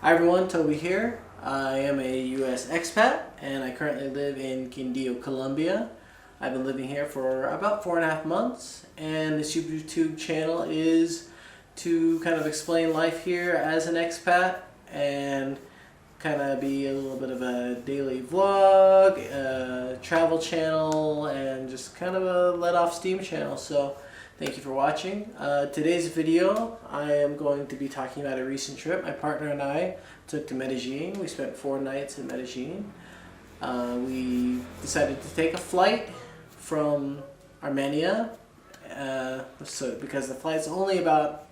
Hi everyone, Toby here. I am a U.S. expat and I currently live in Quindío, Colombia. I've been living here for about 4.5 months, and this YouTube channel is to kind of explain life here as an expat and kind of be a little bit of a daily vlog, a travel channel, and just kind of a let off steam channel. So thank you for watching. Today's video, I am going to be talking about a recent trip my partner and I took to Medellín. We spent 4 nights in Medellín. We decided to take a flight from Armenia, because the flight's only about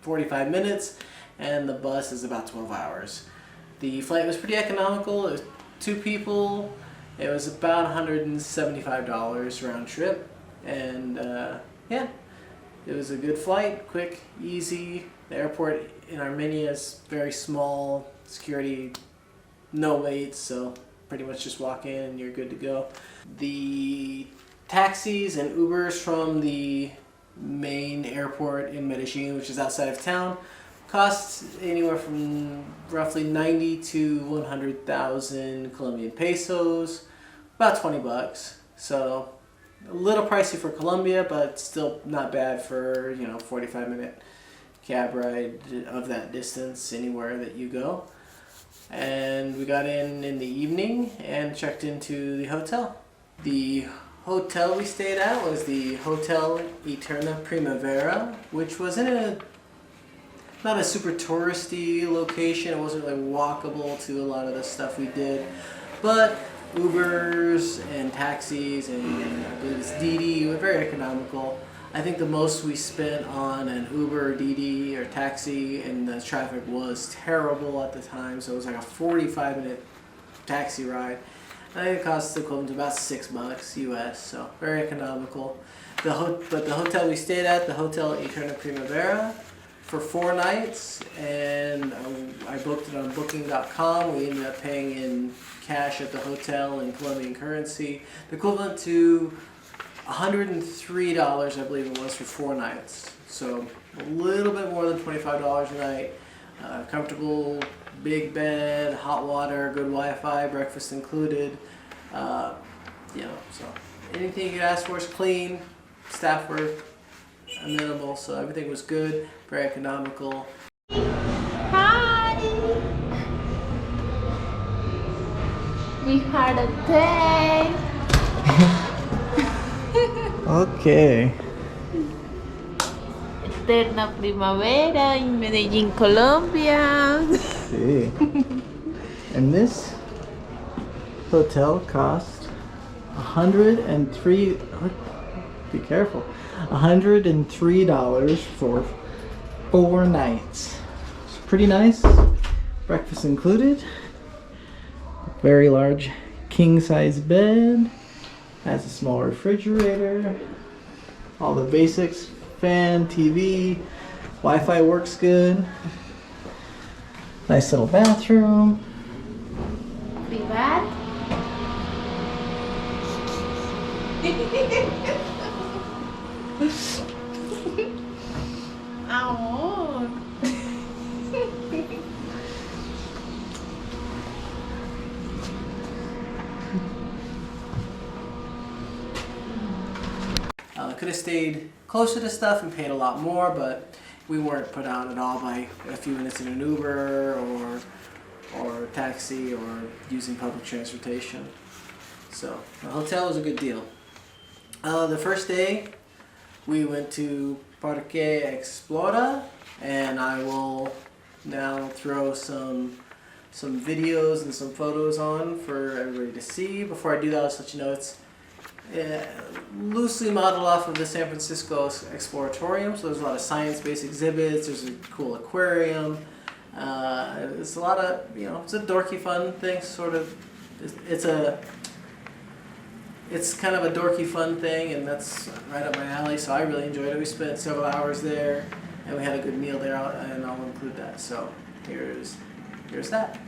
45 minutes and the bus is about 12 hours. The flight was pretty economical. It was 2 people. It was about $175 round trip, and yeah. It was a good flight, quick, easy. The airport in Armenia is very small, security, no waits, so pretty much just walk in and you're good to go. The taxis and Ubers from the main airport in Medellín, which is outside of town, cost anywhere from roughly 90 to 100,000 Colombian pesos, about 20 bucks. So a little pricey for Colombia, but still not bad for, 45-minute cab ride of that distance anywhere that you go. And we got in the evening and checked into the hotel. The hotel we stayed at was the Hotel Eterna Primavera, which was in not a super touristy location. It wasn't really walkable to a lot of the stuff we did, but Ubers and taxis and I believe it's Didi were very economical. I think the most we spent on an Uber, Didi, or taxi, and the traffic was terrible at the time, so it was like a 45-minute taxi ride. I think it cost the equivalent to about $6 US, so very economical. But the hotel we stayed at, the Hotel Eterna Primavera, for 4 nights, and I booked it on Booking.com. We ended up paying in cash at the hotel in Colombian currency, the equivalent to $103, I believe it was, for 4 nights. So a little bit more than $25 a night. Comfortable, big bed, hot water, good Wi-Fi, breakfast included. So anything you could ask for is clean. Staff were amenable, so everything was good, very economical. Hi! We had a day! Okay. Eterna Primavera in Medellín, Colombia. See. And this hotel cost $103. Be careful. $103 for 4 nights. It's pretty nice. Breakfast included. Very large king-size bed. Has a small refrigerator. All the basics. Fan, TV. Wi-Fi works good. Nice little bathroom. Be bad? Amor. Could have stayed closer to stuff and paid a lot more, but we weren't put out at all by a few minutes in an Uber or a taxi or using public transportation. So the hotel was a good deal. The first day we went to Parque Explora, and I will now throw some videos and some photos on for everybody to see. Before I do that, I'll just let you know it's loosely modeled off of the San Francisco Exploratorium, so there's a lot of science-based exhibits. There's a cool aquarium. It's a lot of, it's a dorky fun thing, sort of. It's kind of a dorky fun thing, and that's right up my alley, so I really enjoyed it. We spent several hours there, and we had a good meal there, and I'll include that. So here's that.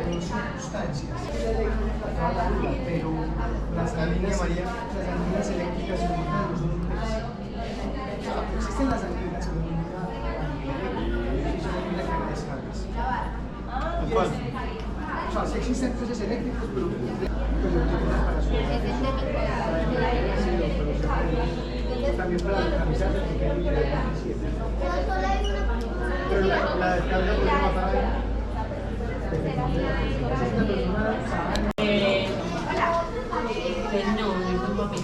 sustancias. Pero las líneas eléctricas y lumínicas no son útiles. Existen las antenas lumínicas y son líneas que descargas. ¿Cuál? O sea, sí existen coches eléctricos, pero para su también para localizar el pequeño y el 17. Pero la descarga no va a pasar ahí. No, no es un papel.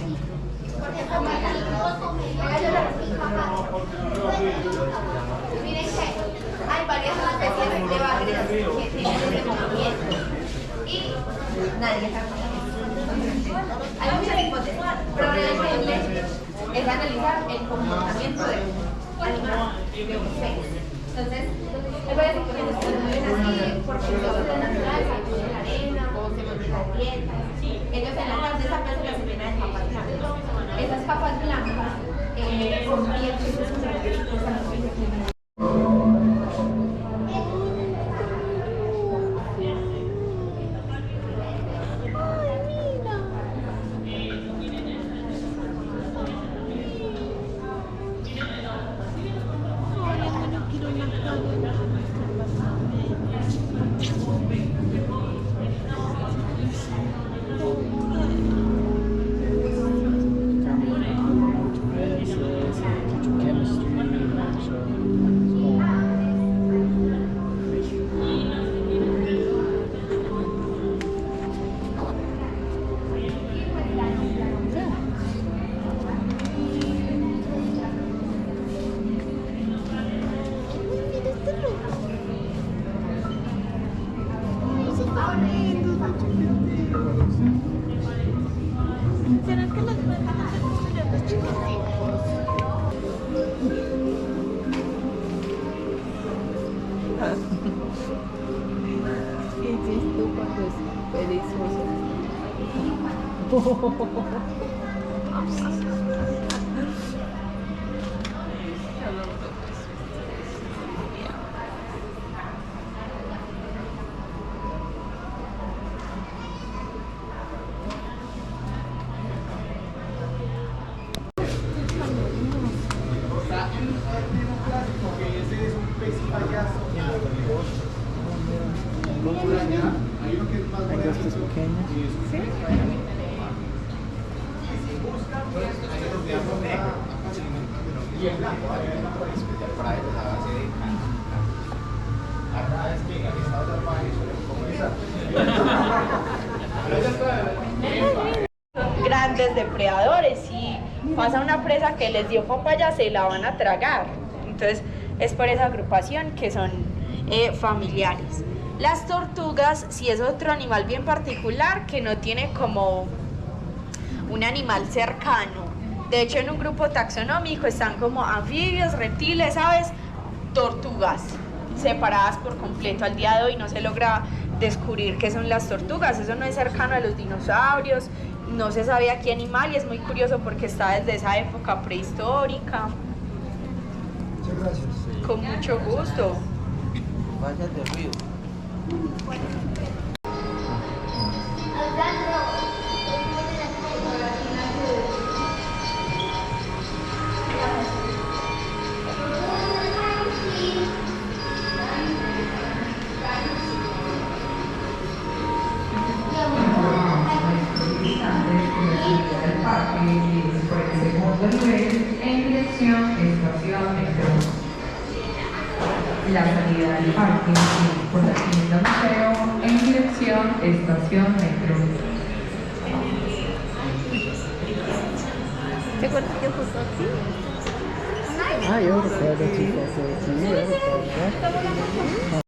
Miren que hay varias especies de bacterias que tienen ese movimiento y nadie está conociendo. Hay muchas hipótesis, pero realmente es analizar el comportamiento de un animal, de un pez. Entonces, hay varias hipótesis que se mueven así porque se usa natural, se en la arena o se mantiene la dieta. Ellos en la tarde sacan la semana de capas blancas. Esas capas blancas convierten sus características a los peces. ¿Qué dices tú cuando es perezoso? Hay dos pequeños. Grandes depredadores, y pasa una presa que les dio papaya se la van a tragar. Entonces es por esa agrupación que son familiares. Las tortugas sí es otro animal bien particular que no tiene como un animal cercano. De hecho, en un grupo taxonómico están como anfibios, reptiles, aves, tortugas, separadas por completo. Al día de hoy no se logra descubrir qué son las tortugas. Eso no es cercano a los dinosaurios, no se sabe a qué animal, y es muy curioso porque está desde esa época prehistórica. Muchas gracias. Con mucho gusto. Vaya de río. Del parque y por el segundo nivel en dirección estación Entre. La salida del parque es por la Hacienda Museo en dirección estación Metro. ¿Te acuerdas que justo aquí? Ah, yo recuerdo, chicos, sí, yo recuerdo.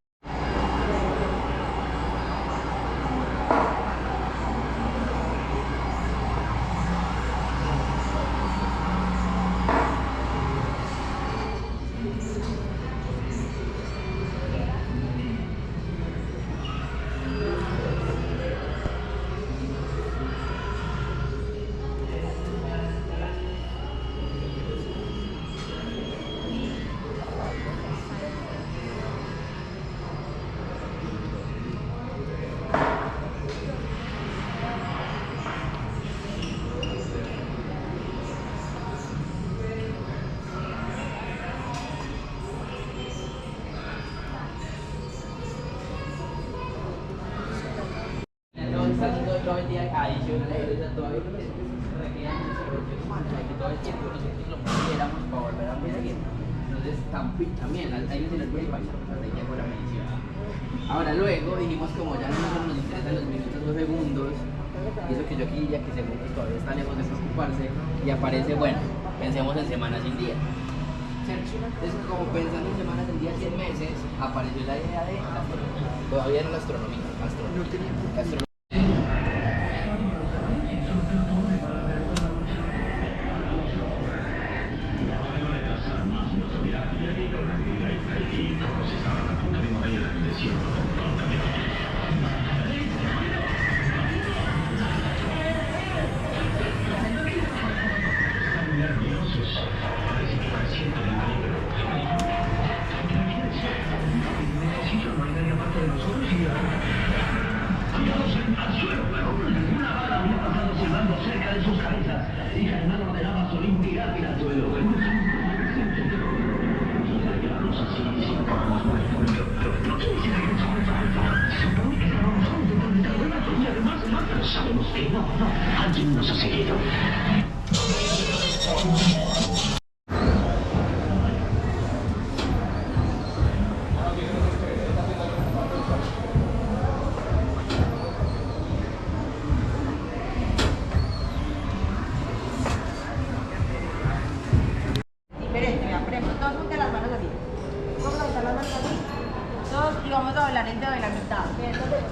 Adicional a eso, todavía no me requerían desarrollo humano, que todo el tiempo nosotros lo moviéramos para volver a medir. Entonces, también, hay veces en el Pueblito Paisa, hasta ahí llegó la medición. Ahora, luego dijimos, como ya no nos interesan los minutos o segundos, y eso que yo aquí diría que segundos todavía está lejos de preocuparse, y aparece, bueno, pensemos en semanas sin día. Entonces, como pensando en semanas en días y en meses, apareció la idea de la astronomía. Todavía no la astronomía, astronomía. Diferente, mira, por ejemplo, todos junten las manos así. Vamos a juntar las manos así. Todos y vamos a doblar el dedo de la mitad. Entonces,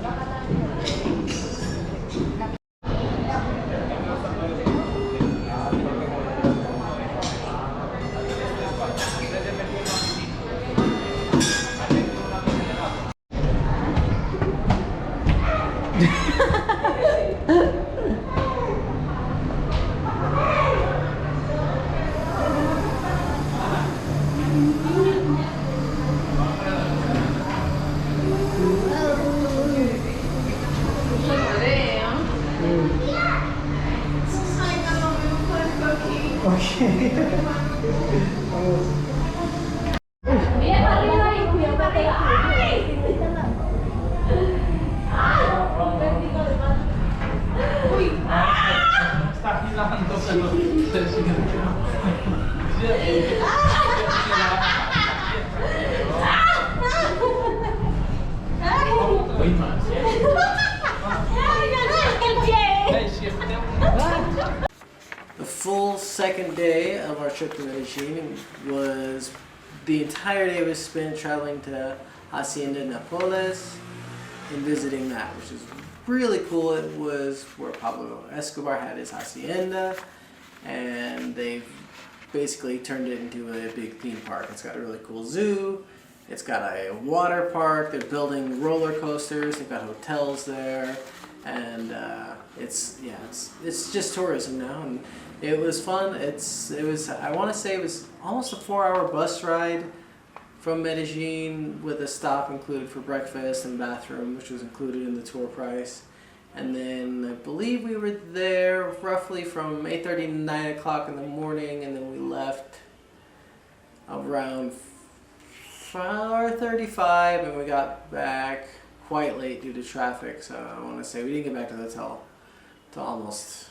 The full second day of our trip to Medellín was, the entire day was spent traveling to Hacienda Napoles and visiting that, which is really cool. It was where Pablo Escobar had his hacienda, and they've basically turned it into a big theme park. It's got a really cool zoo. It's got a water park. They're building roller coasters. They've got hotels there, and it's just tourism now, and it was fun. I want to say it was almost a 4-hour bus ride from Medellín with a stop included for breakfast and bathroom, which was included in the tour price. And then I believe we were there roughly from 8:30 to 9 o'clock in the morning, and then we left around 4:35, and we got back quite late due to traffic. So I want to say we didn't get back to the hotel till almost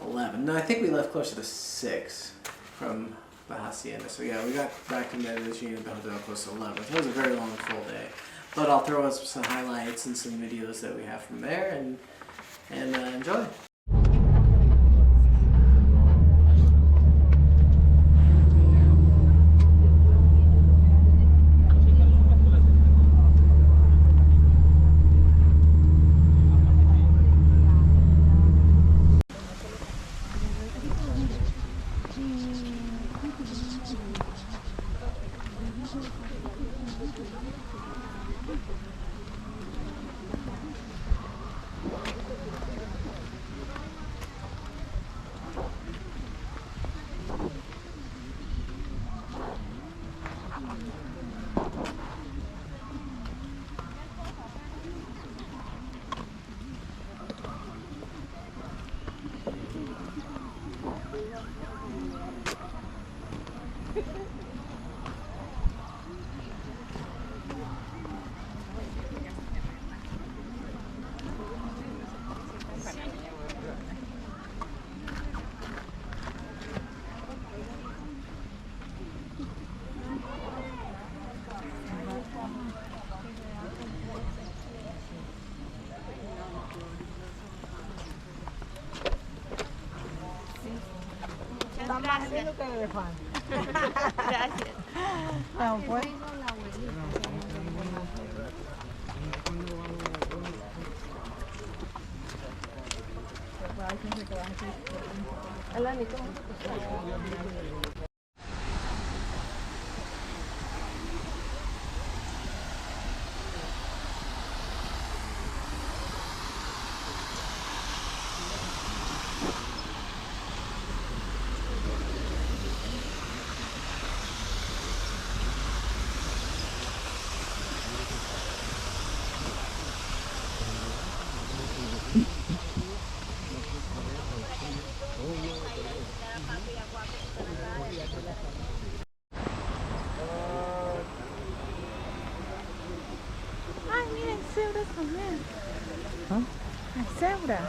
11. No, I think we left closer to 6 from the hacienda. So yeah, we got back to Medellín at the hotel close to 11. So it was a very long, full day. But I'll throw us some highlights and some videos that we have from there, and enjoy. Gracias. No, pues. Ay, miren, cebras también. Hay cebras.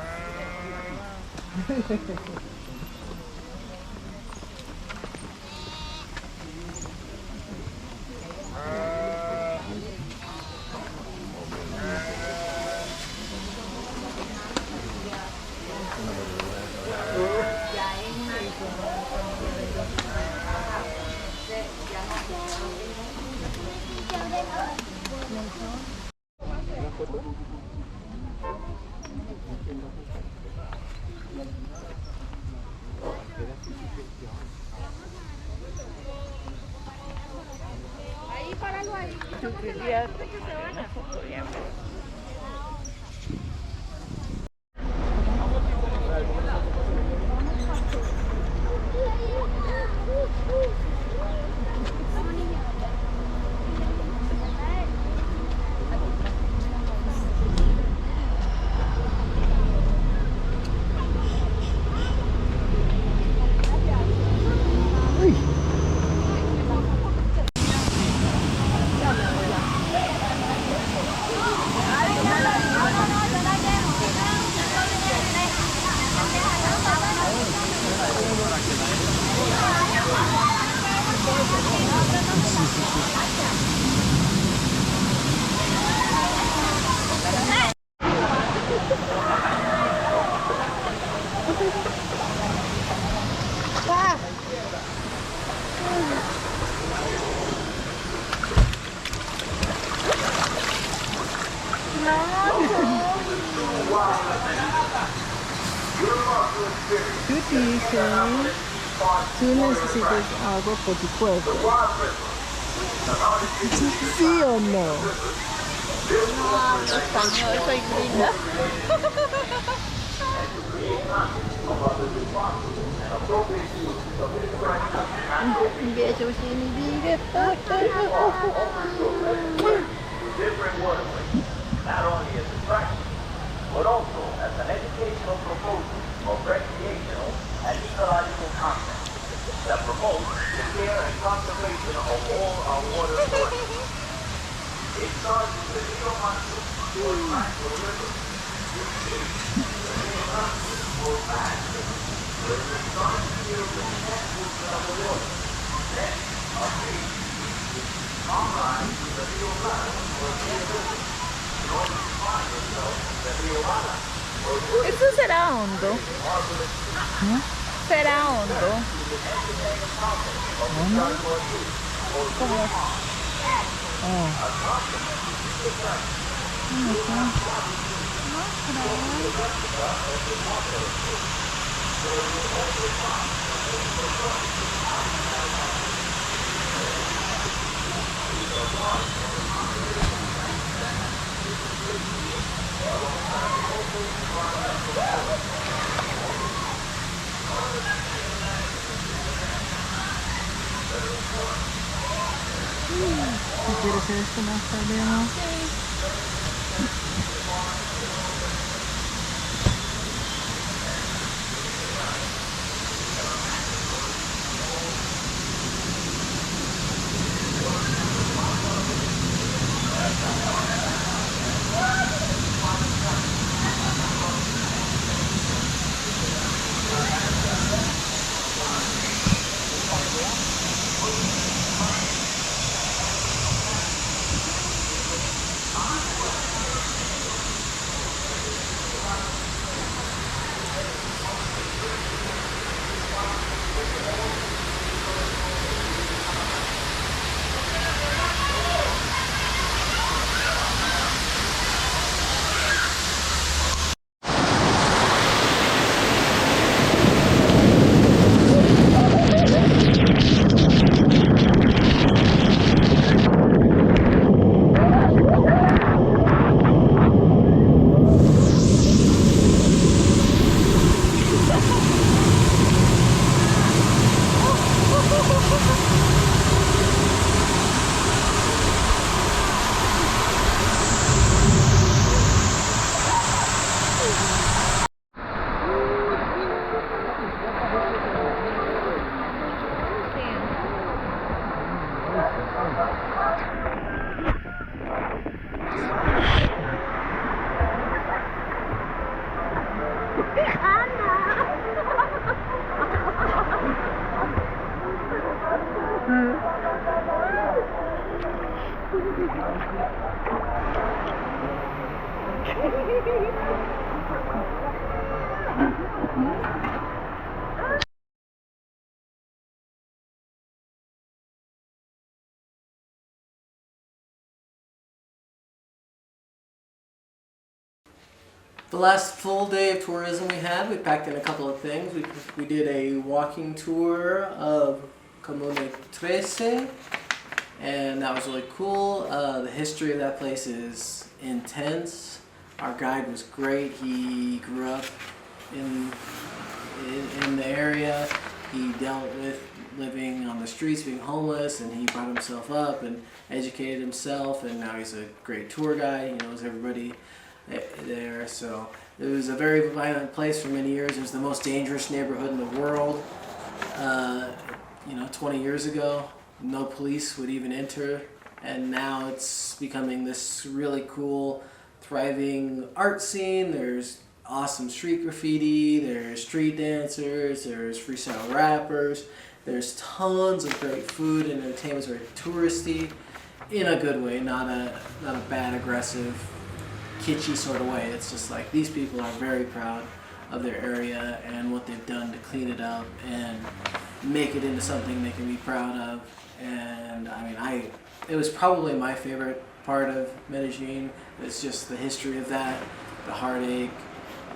Tú dices, tú necesitas agua por tu cuerpo. ¿Sí o no? No hablo español, soy gringa. Besos en mi vida. Different words, not only as a practice, but also as an educational proposal of recreational and ecological content that promotes the care and conservation of all our water sources. It starts with the Rio Manso or Manso River, which is the Rio Manso or Manso, where the sun feels the networks of the water. Then, a bridge online to the Rio Manso or Rio River, in order to find yourself the Rio Manso. Eso será hondo. Será hondo. ¿Cómo? Si quieres hacer esto más tarde, ¿no? The last full day of tourism we had, we packed in a couple of things. We did a walking tour of Comuna 13, and that was really cool. The history of that place is intense. Our guide was great. He grew up in the area. He dealt with living on the streets, being homeless, and he brought himself up and educated himself, and now he's a great tour guide. He knows everybody there. So it was a very violent place for many years. It was the most dangerous neighborhood in the world. 20 years ago, no police would even enter, and now it's becoming this really cool, thriving art scene. There's awesome street graffiti, there's street dancers, there's freestyle rappers, there's tons of great food and entertainment. It's very touristy in a good way, not a bad, aggressive, kitschy sort of way. It's just like these people are very proud of their area and what they've done to clean it up and make it into something they can be proud of. And I mean, it was probably my favorite part of Medellín. It's just the history of that, the heartache,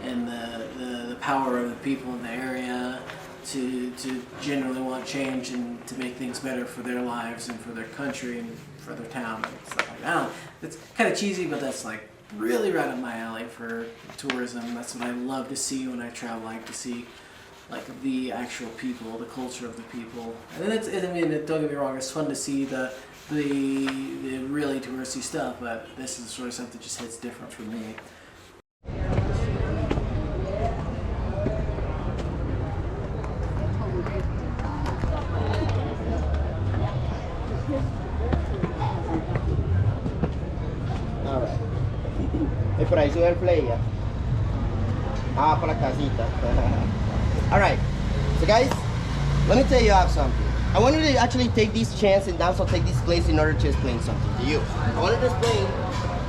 and the power of the people in the area to genuinely want change and to make things better for their lives and for their country and for their town and stuff like that. It's kind of cheesy, but that's like really right up my alley for tourism. That's what I love to see when I travel. I like to see like the actual people, the culture of the people. And then don't get me wrong, it's fun to see the really touristy stuff, but this is the sort of stuff that just hits different for me. Alright. E por ahí sube el play ya. Ah, por la casita. Alright. So guys, let me tell you something. I wanted to actually take this chance and also take this place in order to explain something to you. I wanted to explain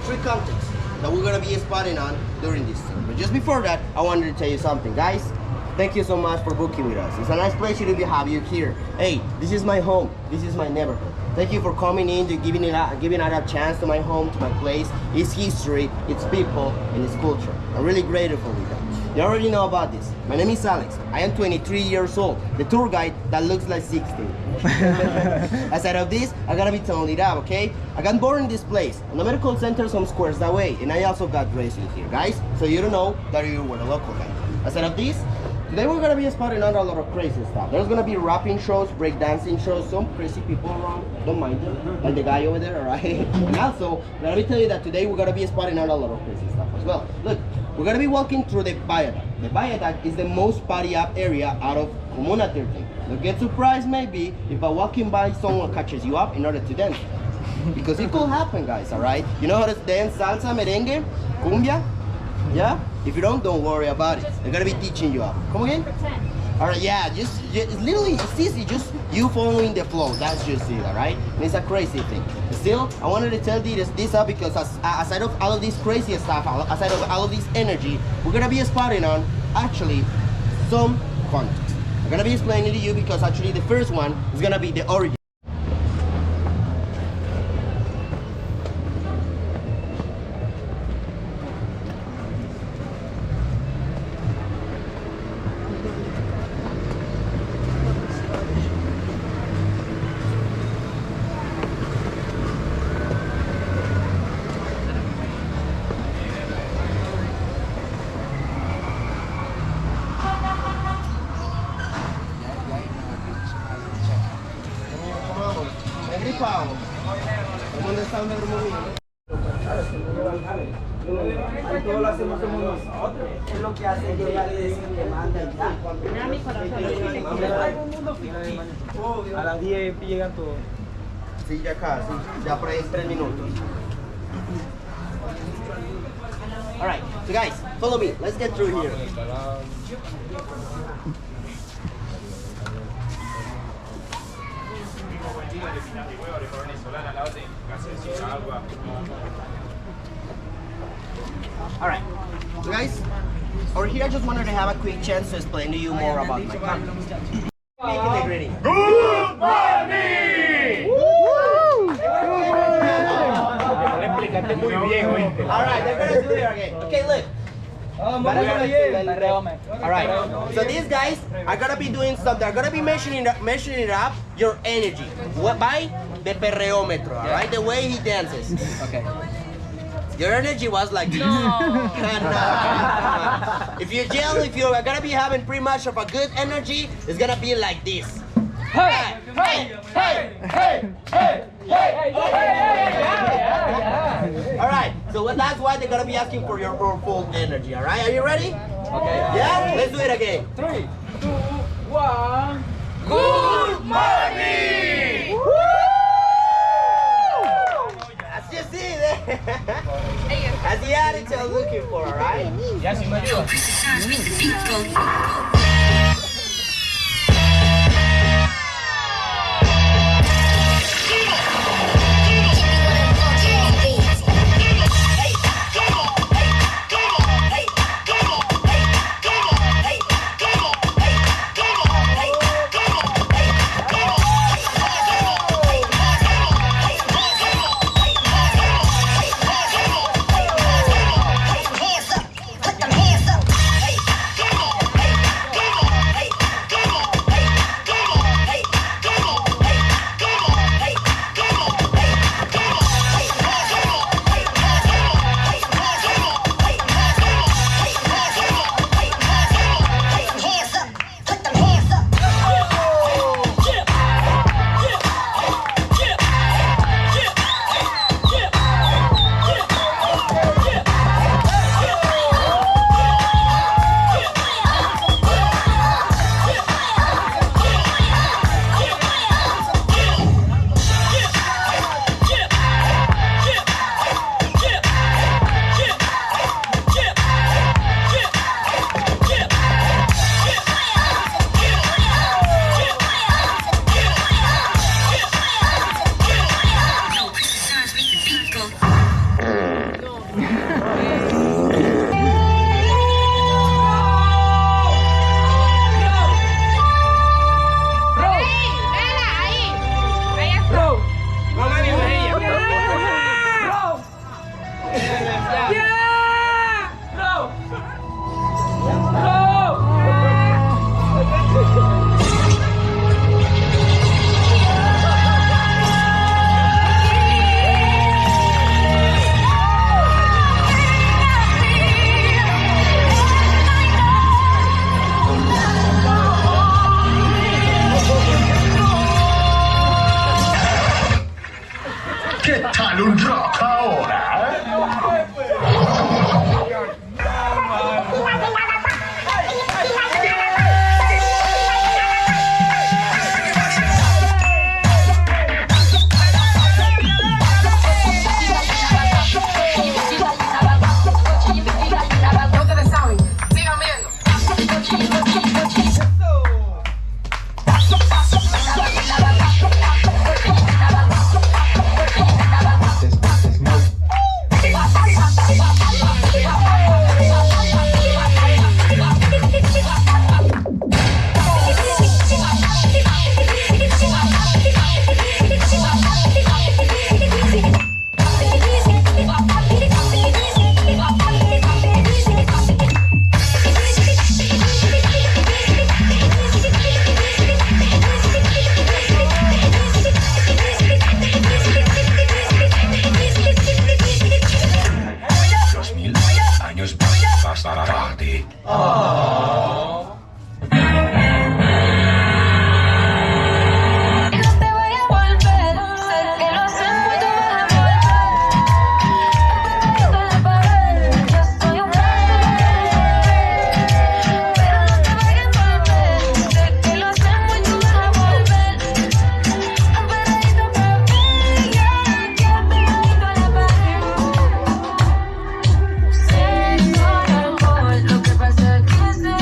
3 contexts that we're going to be spotting on during this tour. But just before that, I wanted to tell you something. Guys, thank you so much for booking with us. It's a nice pleasure to have you here. Hey, this is my home. This is my neighborhood. Thank you for coming in, to giving out a chance to my home, to my place, its history, its people, and its culture. I'm really grateful with that. You already know about this. My name is Alex. I am 23 years old, the tour guide that looks like 16. Aside of this, I gotta be telling it up, okay? I got born in this place, on the medical center some squares that way, and I also got raised in here, guys, so you don't know that you were a local guy. Aside of this, today we're gonna be spotting on a lot of crazy stuff. There's gonna be rapping shows, breakdancing shows, some crazy people around, don't mind them, like the guy over there, alright? And also, let me tell you that today we're gonna be spotting on a lot of crazy stuff as well. Look, we're gonna be walking through the viaduct. The viaduct is the most party up area out of Comuna 13. Don't get surprised maybe if by walking by someone catches you up in order to dance. Because it could happen, guys, alright? You know how to dance salsa, merengue, cumbia? Yeah? If you don't worry about it. They're gonna be teaching you up. Come again? Alright, yeah, just literally, it's easy, just you following the flow. That's just it, alright? And it's a crazy thing. Still, I wanted to tell you this up because aside of all of this crazy stuff, aside of all of this energy, we're gonna be spotting on actually some context. I'm gonna be explaining to you because actually the first one is gonna be the origin. ¿Dónde está donde todo lo hacemos somos nosotros. Es lo que hace llegar y decir que manda y ya. A las 10 llegan todos. Sí, ya casi. Ya por ahí en 3 minutos. Alright, so guys, follow me. Let's get through here. Alright, so guys, over here I just wanted to have a quick chance to explain to you more about my country. Making the greeting. Good morning! Alright, they're gonna do it again. Okay, look. Alright, so these guys are gonna be doing something. They're gonna be measuring it up your energy. What by the perreómetro, alright? The way he dances. Okay. Your energy was like this. No. If you yell, if you're gonna be having pretty much of a good energy, it's gonna be like this. Hey! Hey! Hey! Hey! Hey! Hey! Alright, so that's why they're gonna be asking for your full energy, alright? Are you ready? Okay. Yeah? Let's do it again. 3, 2, 1. Good morning! Woo! As you see there. That's the attitude I'm looking for, alright? ¿Qué tal un rock ahora? Lo que pasa es que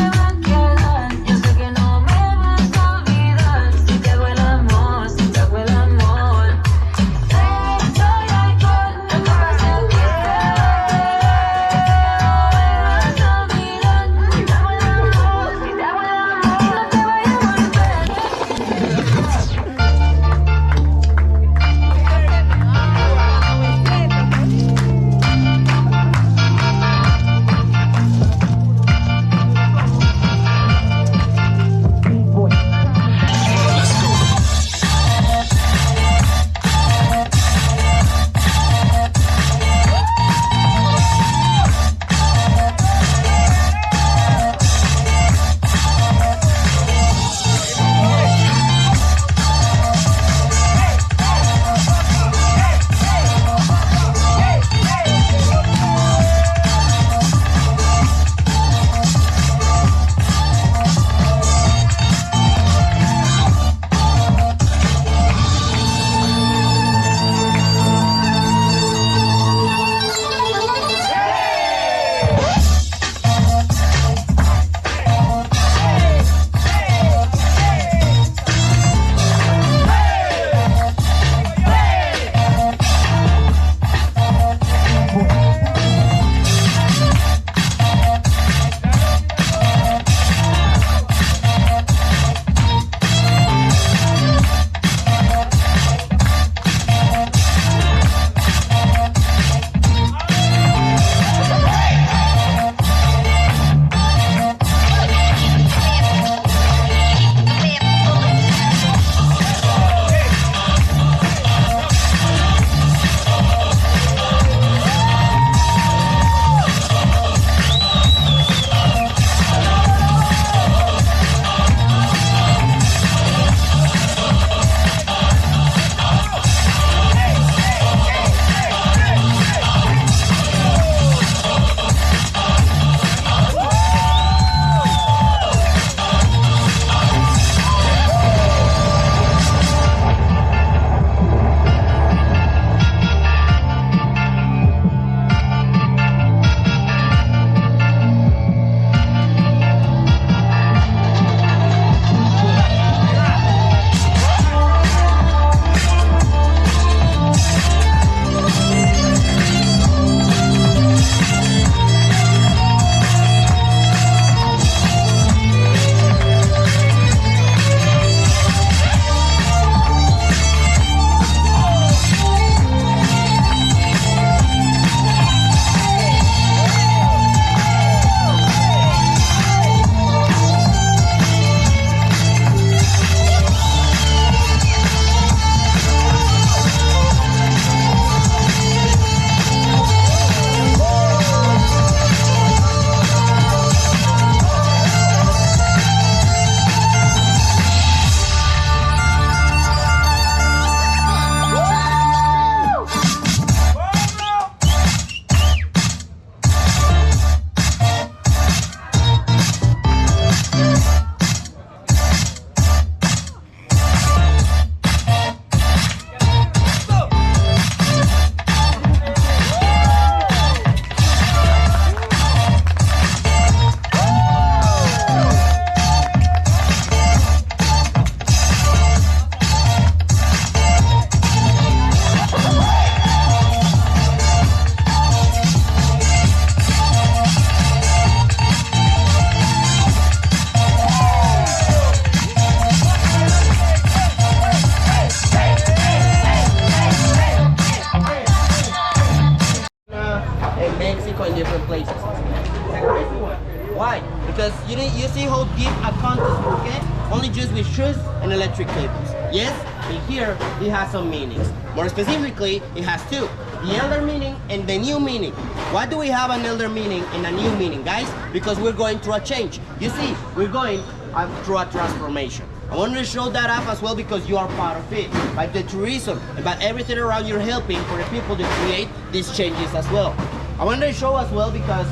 electrical in different places. It's a crazy one. Why? Because you see how deep a contest will get? Only just with shoes and electric cables. Yes, in here it has some meanings. More specifically, it has two. The elder meaning and the new meaning. Why do we have an elder meaning and a new meaning, guys? Because we're going through a change. You see, we're going through a transformation. I wanted to show that up as well because you are part of it. By the tourism, about everything around you're helping for the people to create these changes as well. I wanted to show as well because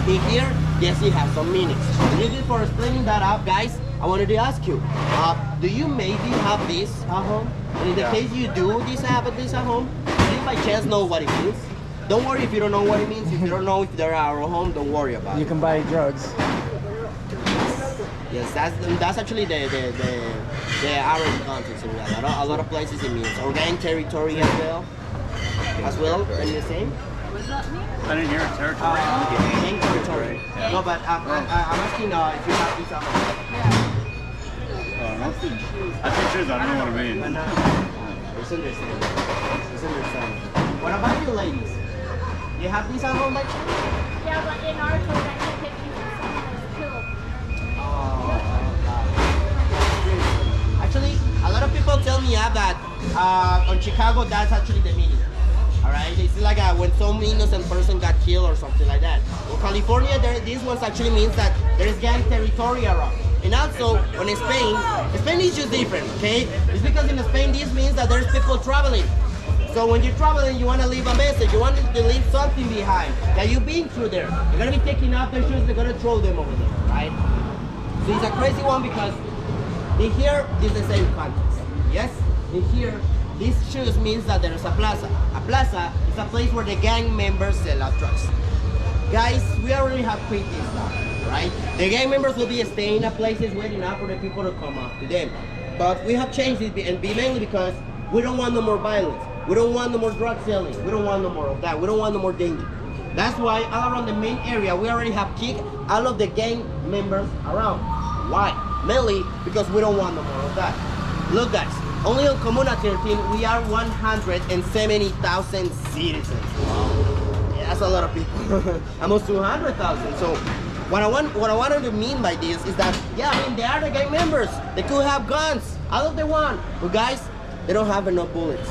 in here, yes, it has some meanings. And just for explaining that up, guys, I wanted to ask you, do you maybe have this at home? And in the case you do have this at home, do you by chance know what it means? Don't worry if you don't know what it means. If you don't know if they're at home, don't worry about it. You can buy drugs. Yes, that's actually the average context in that. A lot of places it means organic territory as well. And the same. I didn't hear it, territory. Gang territory. Yeah. No, but I'm asking if you have this at home. I think shoes, I don't know what it means. It's understandable. It's understandable. What about you ladies? You have this at home by chance? Yeah, but in our code, I think it means someone was killed. Actually, a lot of people tell me that on Chicago, that's actually the meaning. Alright, it's like when some innocent person got killed or something like that. In California, this one actually means that there is gang territory around. And also, in Spain is just different, okay? It's because in Spain, this means that there's people traveling. So when you're traveling, you want to leave a message, you want to leave something behind, that you've been through there. You're going to be taking off their shoes, they're going to throw them over there, right? So it's a crazy one because in here is the same context, yes? In here, these shoes means that there is a plaza. A plaza is a place where the gang members sell out drugs. Guys, we already have quit this now, right? The gang members will be staying at places waiting out for the people to come up to them. But we have changed it and mainly because we don't want no more violence. We don't want no more drug selling. We don't want no more of that. We don't want no more danger. That's why all around the main area, we already have kicked all of the gang members around. Why? Mainly because we don't want no more of that. Look guys, only on Comuna 13, we are 170,000 citizens. Yeah, that's a lot of people. Almost 200,000. So what I wanted to mean by this is that, yeah, I mean, they are the gang members. They could have guns, all of they want. But guys, they don't have enough bullets.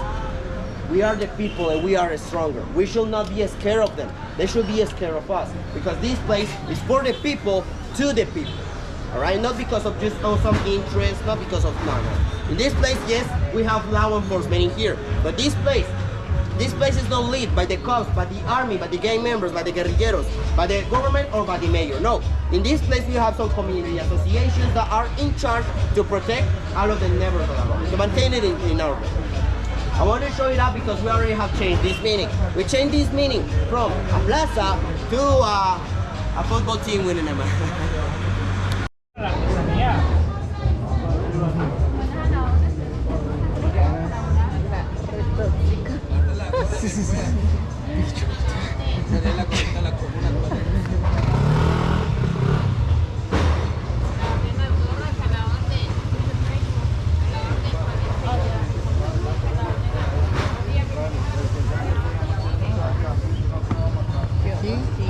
We are the people and we are stronger. We should not be scared of them. They should be scared of us. Because this place is for the people, to the people. Alright, not because of just some interest, not because of no. In this place, yes, we have law enforcement in here. But this place is not led by the cops, by the army, by the gang members, by the guerrilleros, by the government or by the mayor. No. In this place we have some community associations that are in charge to protect all of the neighborhood around, to maintain it in order. I want to show it up because we already have changed this meaning. We changed this meaning from a plaza to a football team winning a match.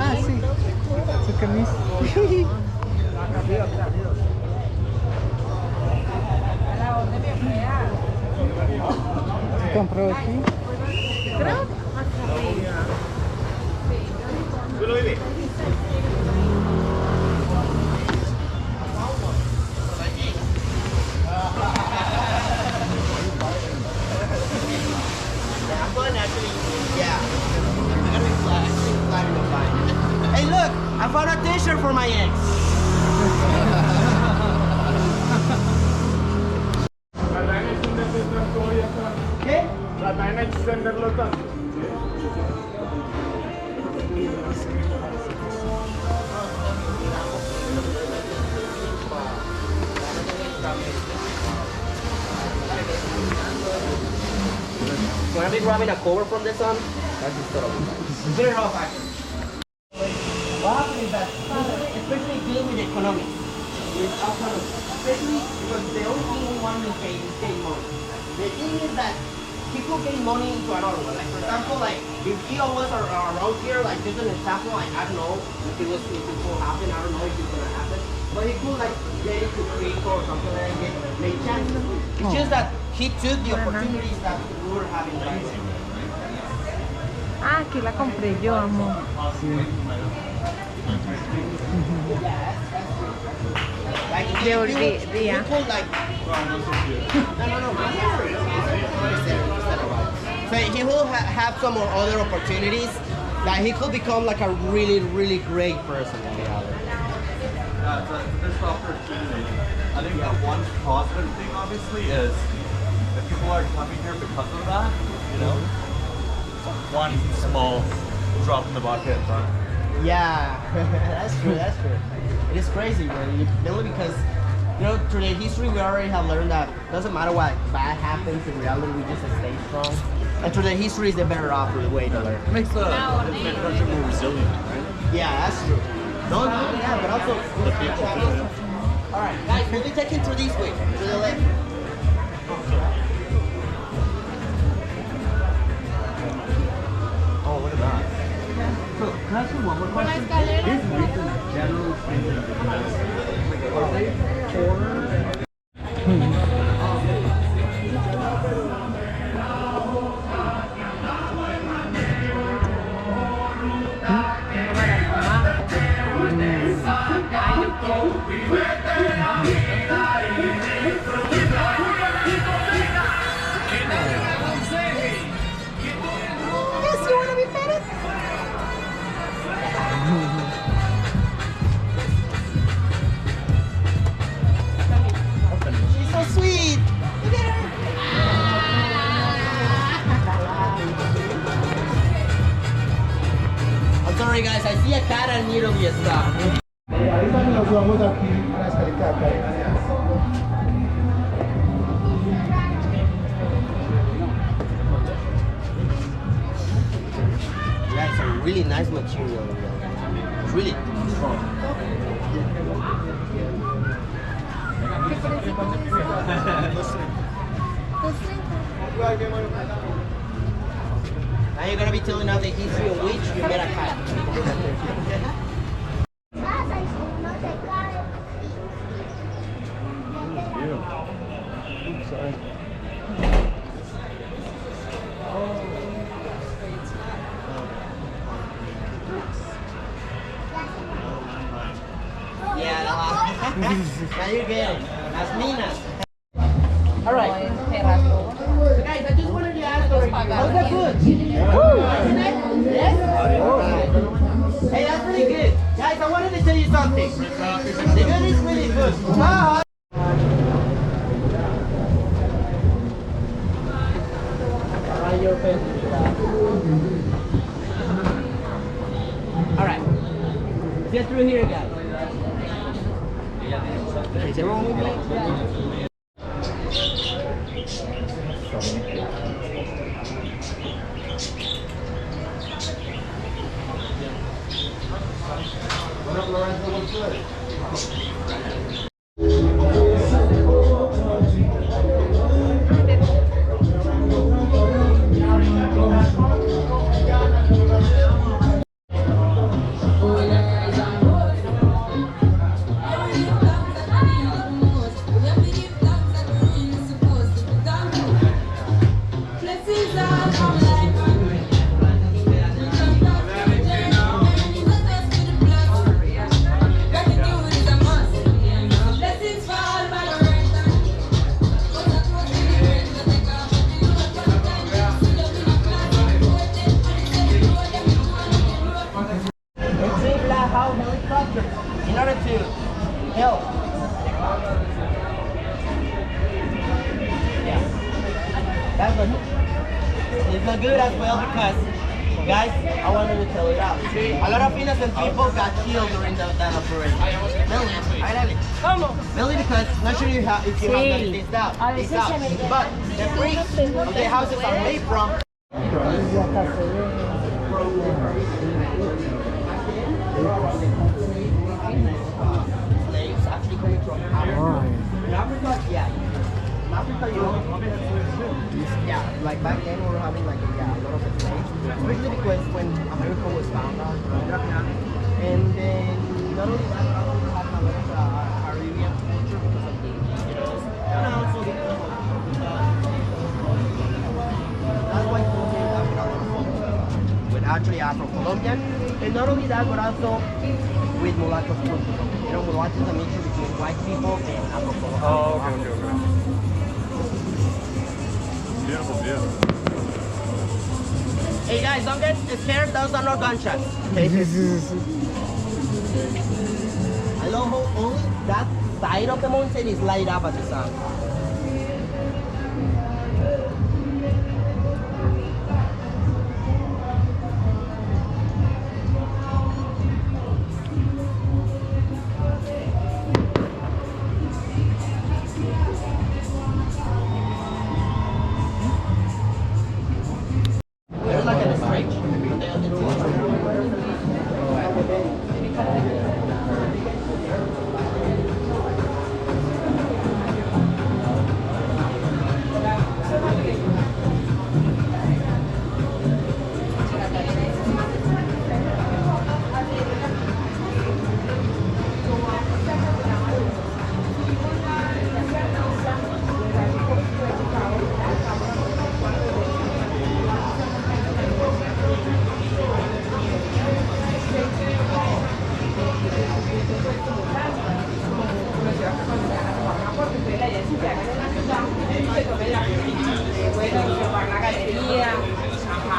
Ah, sí. Su camisa. ¿Se compró aquí? Creo. Hey look, I found a t-shirt for my ex. ¿Qué? Tratan de extenderlo tanto. When I be grabbing a cover from the sun, that's just sort of it's very rough actually. What happens is that, especially dealing with economics, especially because the only thing we want to pay is pay money. The thing is that he could gain money into another one. Like for example, like if he always are around here, like just an example, like I don't know if it will happen, I don't know if it's gonna happen. But he could like get into crypto or something like that, make chances. It's just that he took the opportunities that we were having right now. Ah, aquí la compré yo, amor. Like if De you día. could like no. So he will have some other opportunities that he could become like a really great person in reality. It's a missed opportunity. I think the one positive thing, obviously, is if people are coming here because of that, you know, one small drop in the bucket. But Yeah, that's true. It is crazy, man. Mainly because, you know, through the history we already have learned that it doesn't matter what bad happens, in reality we just stay strong. And through the history is the better off way to learn. it makes the country more resilient, right? Yeah, that's true. No, yeah, but also The people too. Alright, guys, we'll be taking through this way, to the left. Oh, look at that. So, can I ask you one more question? These regions generally speaking are they poorer? She's so sweet. Look at her. I'm sorry guys, I see a cat and need to be stopped. Ahorita nos vamos aquí a la escalita acá. Yeah, it's a really nice material. It's really strong. Now you're gonna be telling us the history of which you met a cat. Yeah, now you get it. Las minas. All right. So guys, I just wanted to ask already, how's the food? Isn't it? Yes? Hey, that's really good. Guys, I wanted to tell you something. The food is really good. But all right. Get through here, guys. Is everyone with me? What up, Lorenzo? What's good? In order to help. Yeah. That's good. It's not good as well because, guys, I wanted to tell you that. A lot of innocent people got killed during that operation. Mainly because, not sure if you have this out. But the bricks of the houses are made from. Slaves actually coming from Africa. In Africa, yeah. In Africa, you know. Yeah, like back then we were having like a lot of slaves, especially because when America was found out, and then not only that, but also we had a lot of Caribbean culture because of the indigenous, and also that's why Colombia is having a lot of fun with actually Afro-Colombian, and not only that, but also with mulattoes culture. You know, mulattoes is a mixture between white people and Afro-Colombian. Oh, okay. Beautiful view. Hey guys, don't get scared, those are not gunshots. I love how only that side of the mountain is light up at the sun. There's like a stretch.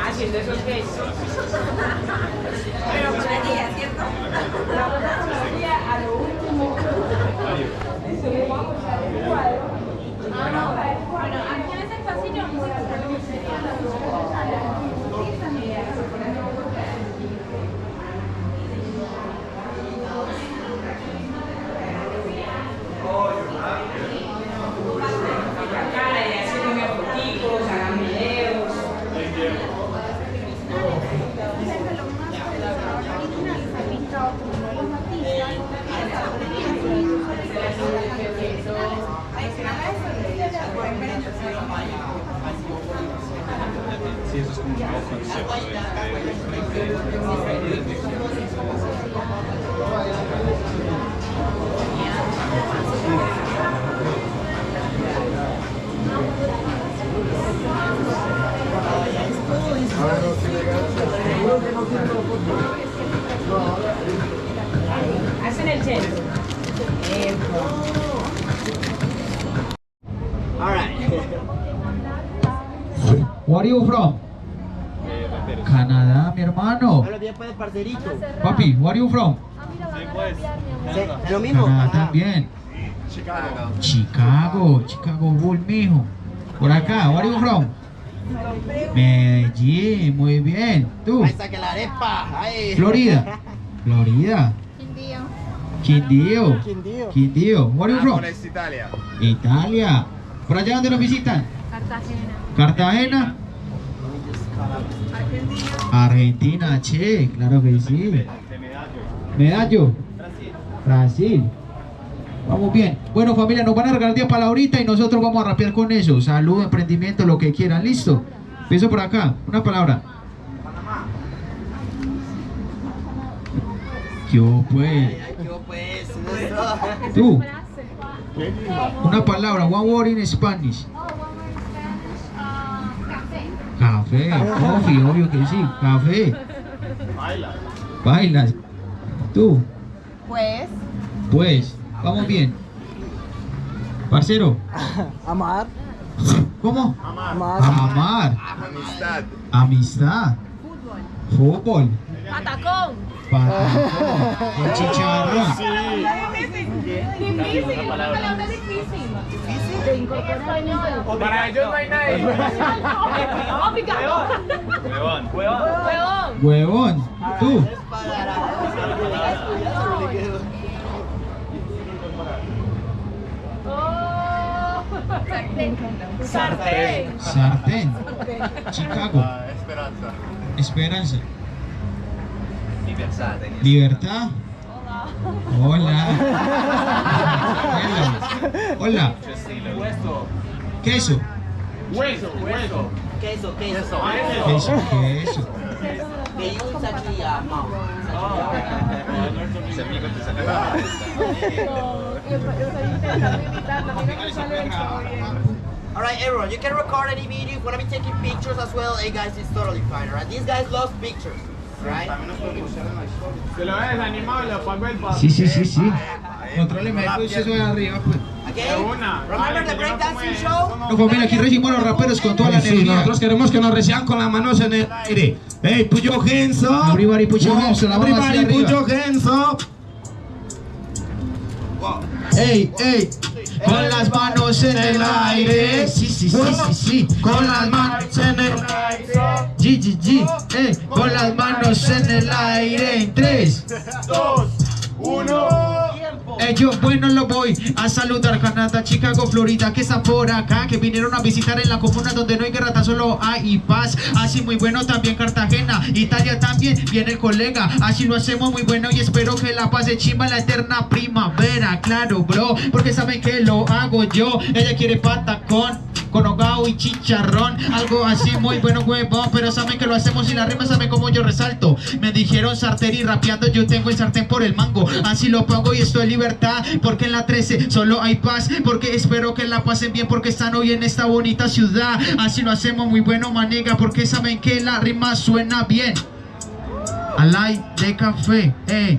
Haciendo esos gestos. Pero con la guía, ¿cierto? A lo último. Bueno, aquí en ese pasillo vamos a encontrar lo que sería la hagan videos. Sí, eso es como un nuevo concepto. Hacen el centro. Alright. Where are you from? Canadá, mi hermano. Habla bien, pues, parcerito. Papi, where are you from? Sí, lo mismo. Canadá también. Chicago Bull, mijo. Por acá, where are you from? Medellín, muy bien. ¿Tú? Ahí saque la arepa. Ay. Florida. Quindío. Where are you from? Italia. Italia. ¿Por allá donde nos visitan? Cartagena. Argentina, che, claro que sí. Medallo. Brasil. Vamos bien. Bueno, familia, nos van a regalar 10 palabritas y nosotros vamos a rapear con eso. Salud, emprendimiento, lo que quieran. ¿Listo? Empiezo por acá. Una palabra. Yo pues. Tú. Una palabra. One word in Spanish. Café, coffee, obvio que sí. Café. Bailas. Tú. Pues. Vamos bien. Parcero. Amar. ¿Cómo? Amar. Amar. Amistad. Fútbol. Patacón. El chicharrón. Difícil, una palabra difícil. De incorporar en español. Para ellos no hay nadie. Huevón. Huevón. Tú. Sartén. Chicago. Esperanza. Libertad. Hola. Hola. Queso. Hueso. Queso. Queso. They use actually mouth. Alright, everyone, you can record any video. If you want to be taking pictures as well, hey guys, it's totally fine, alright? These guys love pictures, right? Se lo ves animado y lo pongo el paso. Sí. Contróleme eso de arriba, pues. Okay? Remember the breakdancing show? No, familia, aquí recibimos a los raperos con toda la energía. Nosotros queremos que nos reciban con las manos en el aire. Hey, put your hands up. Everybody put your hands up. La mano hacia Everybody put arriba. your hands up. Ey, con las manos en el aire. Sí. Con las manos en el aire. Con las manos en el aire. En 3, 2, 1. Yo bueno lo voy a saludar. Canadá, Chicago, Florida, que está por acá, que vinieron a visitar en la comuna donde no hay guerra, tan solo hay paz. Así muy bueno también Cartagena, Italia también viene el colega. Así lo hacemos muy bueno y espero que la paz se chimba en la eterna primavera. Claro, bro, porque saben que lo hago yo. Ella quiere patacón con hogao y chicharrón, algo así muy bueno, huevón, pero saben que lo hacemos y la rima saben cómo yo resalto. Me dijeron sartén y rapeando yo tengo el sartén por el mango, así lo pongo y esto es libertad, porque en la 13 solo hay paz, porque espero que la pasen bien, porque están hoy en esta bonita ciudad. Así lo hacemos muy bueno, manega, porque saben que la rima suena bien. Alay de café,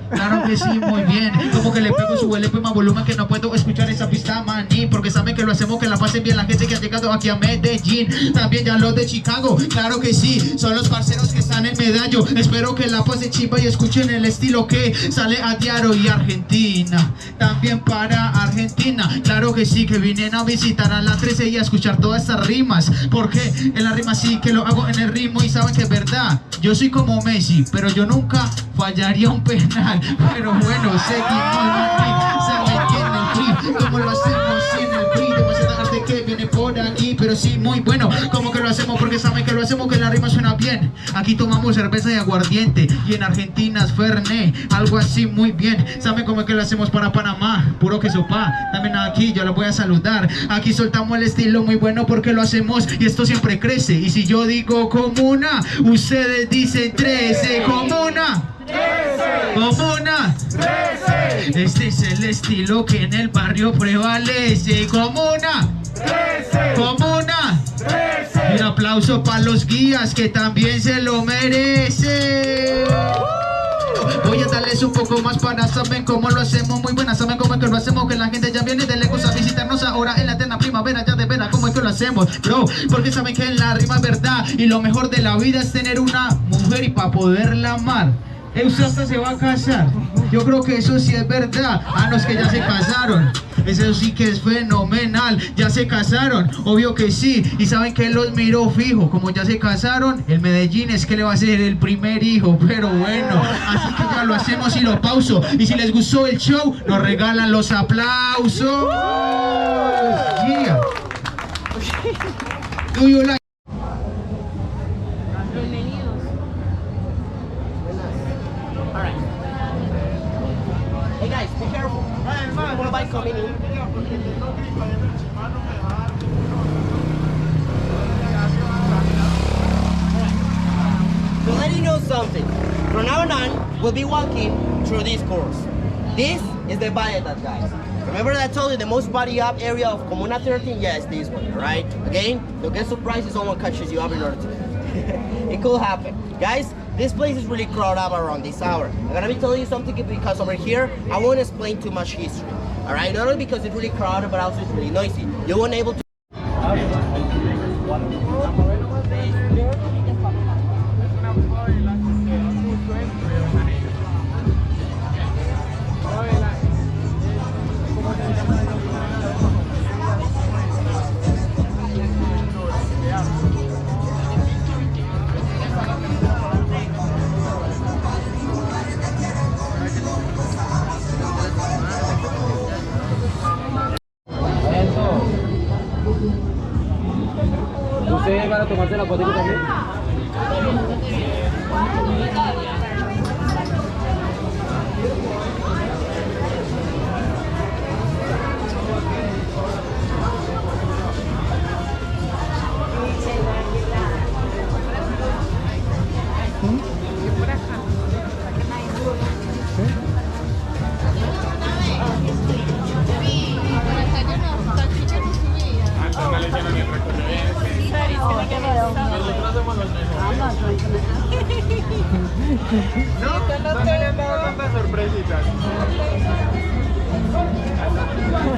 claro que sí, muy bien. Como que le pego su LP más volumen que no puedo escuchar esa pista, maní. Porque saben que lo hacemos, que la pasen bien la gente que ha llegado aquí a Medellín. También ya los de Chicago, claro que sí, son los parceros que están en Medallo. Espero que la pasen chimba y escuchen el estilo que sale a diario. Y Argentina, también para Argentina, claro que sí, que vienen a visitar a la 13 y a escuchar todas estas rimas. Porque en la rima sí que lo hago en el ritmo y saben que es verdad. Yo soy como Messi, pero yo nunca fallaría un penal. Pero bueno, seguimos aquí. Saben que en el free, como lo hacemos en el free, demasiada arte que viene por aquí. Pero sí, muy bueno, como que lo hacemos, porque saben que lo hacemos, que la rima suena bien. Aquí tomamos cerveza y aguardiente, y en Argentina es Fernet, algo así muy bien. Saben cómo que lo hacemos para Panamá, puro queso pa. También aquí yo lo voy a saludar. Aquí soltamos el estilo muy bueno, porque lo hacemos y esto siempre crece. Y si yo digo comuna, ustedes dicen 13. Comuna, 13. Comuna, 13. Este es el estilo que en el barrio prevalece. Comuna, 13. Comuna, 13. Un aplauso para los guías que también se lo merecen. Voy a darles un poco más para saber cómo lo hacemos muy buena. Saben cómo es que lo hacemos, que la gente ya viene de lejos a visitarnos ahora en la eterna primavera. Ya de veras cómo es que lo hacemos, bro, porque saben que la rima es verdad. Y lo mejor de la vida es tener una mujer y para poderla amar. Usted hasta se va a casar. Yo creo que eso sí es verdad. A los que ya se casaron, eso sí que es fenomenal. Ya se casaron, obvio que sí. Y saben que los miro fijo. Como ya se casaron, el Medellín es que le va a ser el primer hijo. Pero bueno, así que ya lo hacemos y lo pauso. Y si les gustó el show, nos regalan los aplausos. Yeah. Do you like? Hey guys, be careful. One bike coming in. To let you know something, from now on, we'll be walking through this course. This is the viaduct, guys. Remember that I told you the most body up area of Comuna 13? Yes, this one, alright? Again, don't get surprised if someone catches you up in order to. It could happen. Guys, this place is really crowded up around this hour. I'm gonna be telling you something because over here, I won't explain too much history. Alright, not only because it's really crowded, but also it's really noisy. You won't able to. ¿Ustedes van a tomarse la foto también?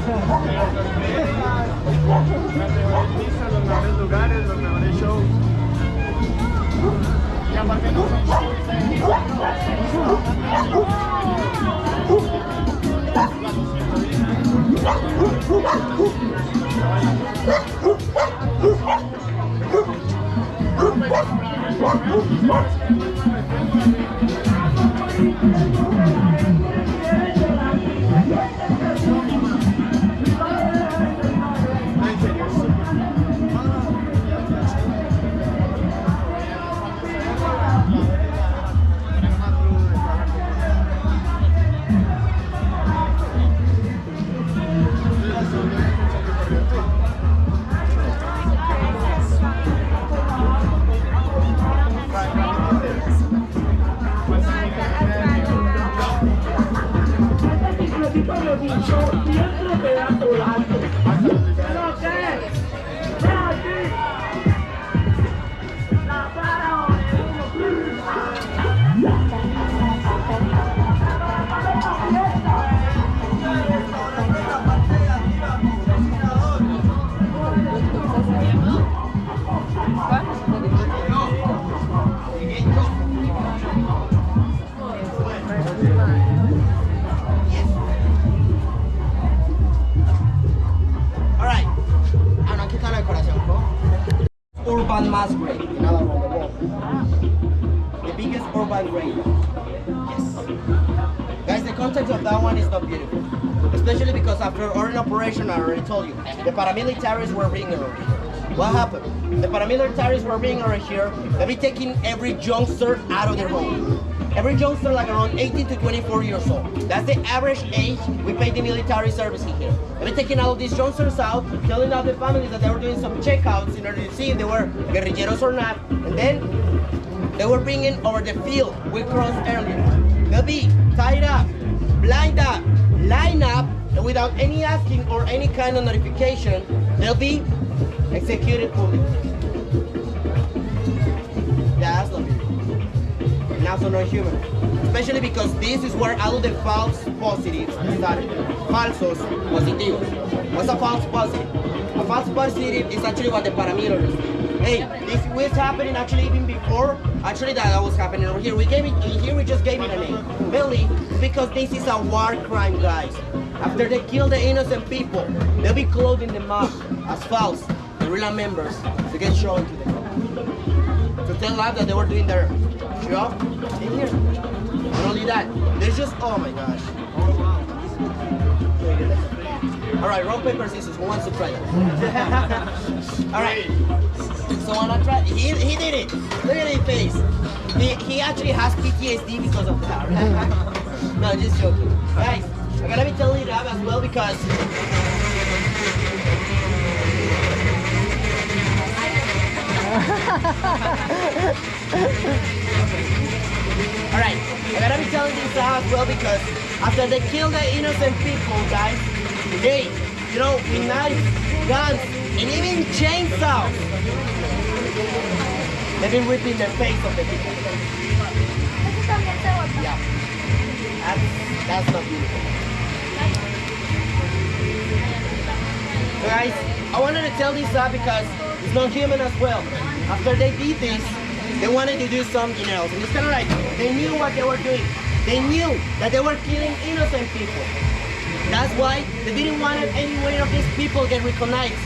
Los mejores lugares, los mejores shows. Y aparte no Urban mass grave in all around the world. The biggest urban grave. Yes. Guys, the context of that one is not beautiful. Especially because after our operation, I already told you, the paramilitaries were being around here. What happened? The paramilitaries were being around here. They be taking every youngster out of their home. Every youngster like around 18 to 24 years old. That's the average age we pay the military service in here. They be taking all of these youngsters out, telling out the families that they were doing some checkouts in order to see if they were guerrilleros or not. And then they were bringing over the field we crossed earlier. They'll be tied up, lined up, line up, and without any asking or any kind of notification, they'll be executed publicly. That's not beautiful. And also not human. Especially because this is where all of the false positives started. Falsos positivos. What's a false positive? A false positive is actually what the paramilitaries do. Hey, this was happening actually even before actually that was happening over here. We gave it in here, we just gave it a name. Mainly because this is a war crime, guys. After they kill the innocent people, they'll be clothing them up as false guerrilla members to get shown to them. To tell life that they were doing their job in here. Not only that, there's just, oh my gosh. Alright, rock, paper, scissors, who wants to try that? Alright, so wanna try, he did it. Look at his face. He actually has PTSD because of that, right? No, just joking. Guys, I gotta be telling you that as well because alright, I gotta be telling this out as well because after they kill the innocent people, guys, they, you know, with knives, guns, and even chainsaws, they've been ripping the face of the people. Yeah, that's not beautiful. So guys, I wanted to tell this out because it's not human as well. After they did this, they wanted to do something else. And it's kind of like, they knew what they were doing. They knew that they were killing innocent people. That's why they didn't want any way of these people get recognized.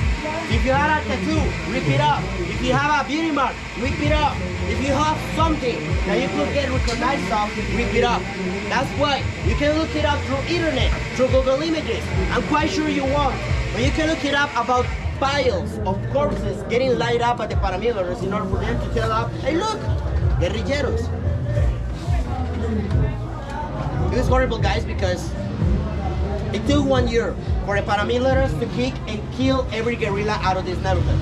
If you had a tattoo, rip it up. If you have a beauty mark, rip it up. If you have something that you could get recognized of, rip it up. That's why you can look it up through internet, through Google Images. I'm quite sure you won't. But you can look it up about piles of corpses getting light up at the paramilitaries in order for them to tell up, hey look, guerrilleros. It was horrible, guys, because it took 1 year for the paramilitaries to kick and kill every guerrilla out of this neighborhood.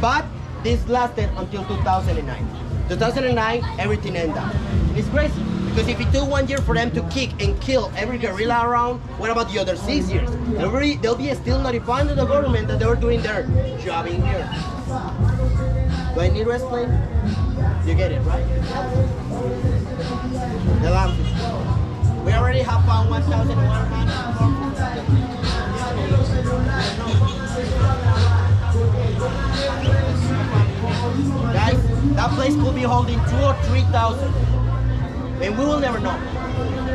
But this lasted until 2009. 2009, everything ended. And it's crazy, because if it took 1 year for them to kick and kill every guerrilla around, what about the other 6 years? They'll be still notifying the government that they were doing their job in here. Do I need to explain? You get it, right? The lamp is. We already have found 1,100. Guys, that place could be holding 2,000 or 3,000. And we will never know.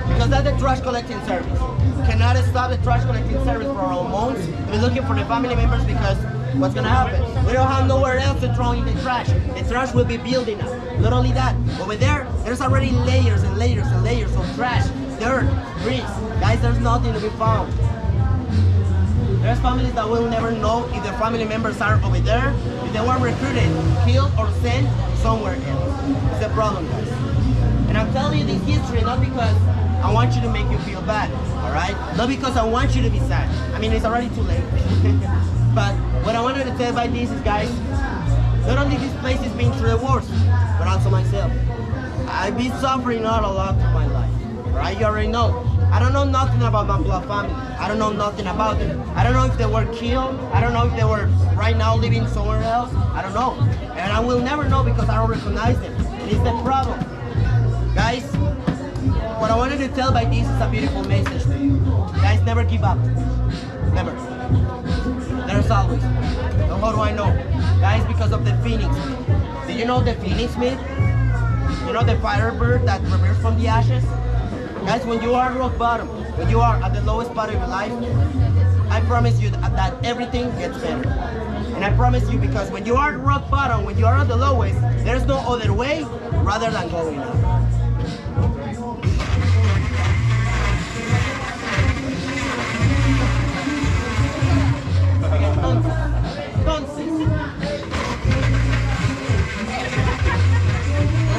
Because that's the trash collecting service. Cannot stop the trash collecting service for our months. We're looking for the family members because what's gonna happen? We don't have nowhere else to throw in the trash. The trash will be building up. Not only that, over there's already layers and layers and layers of trash, dirt, bricks. Guys, there's nothing to be found. There's families that will never know if their family members are over there, if they were recruited, killed, or sent somewhere else. It's a problem, guys. And I'm telling you this history not because I want you to make you feel bad, all right? Not because I want you to be sad. I mean, it's already too late. But what I wanted to tell by this is, guys, not only this place is being through the worst, but also myself. I've been suffering not a lot of my life, all right? You already know. I don't know nothing about my blood family. I don't know nothing about them. I don't know if they were killed. I don't know if they were right now living somewhere else. I don't know. And I will never know because I don't recognize them. And it's the problem. Guys, what I wanted to tell by this is a beautiful message to you. Guys, never give up. Never. There's always. And how do I know? Guys, because of the phoenix myth. Do you know the phoenix myth? You know the firebird that reverses from the ashes? Guys, when you are rock bottom, when you are at the lowest part of your life, I promise you that everything gets better. And I promise you, because when you are at rock bottom, when you are at the lowest, there's no other way rather than going up. Entonces,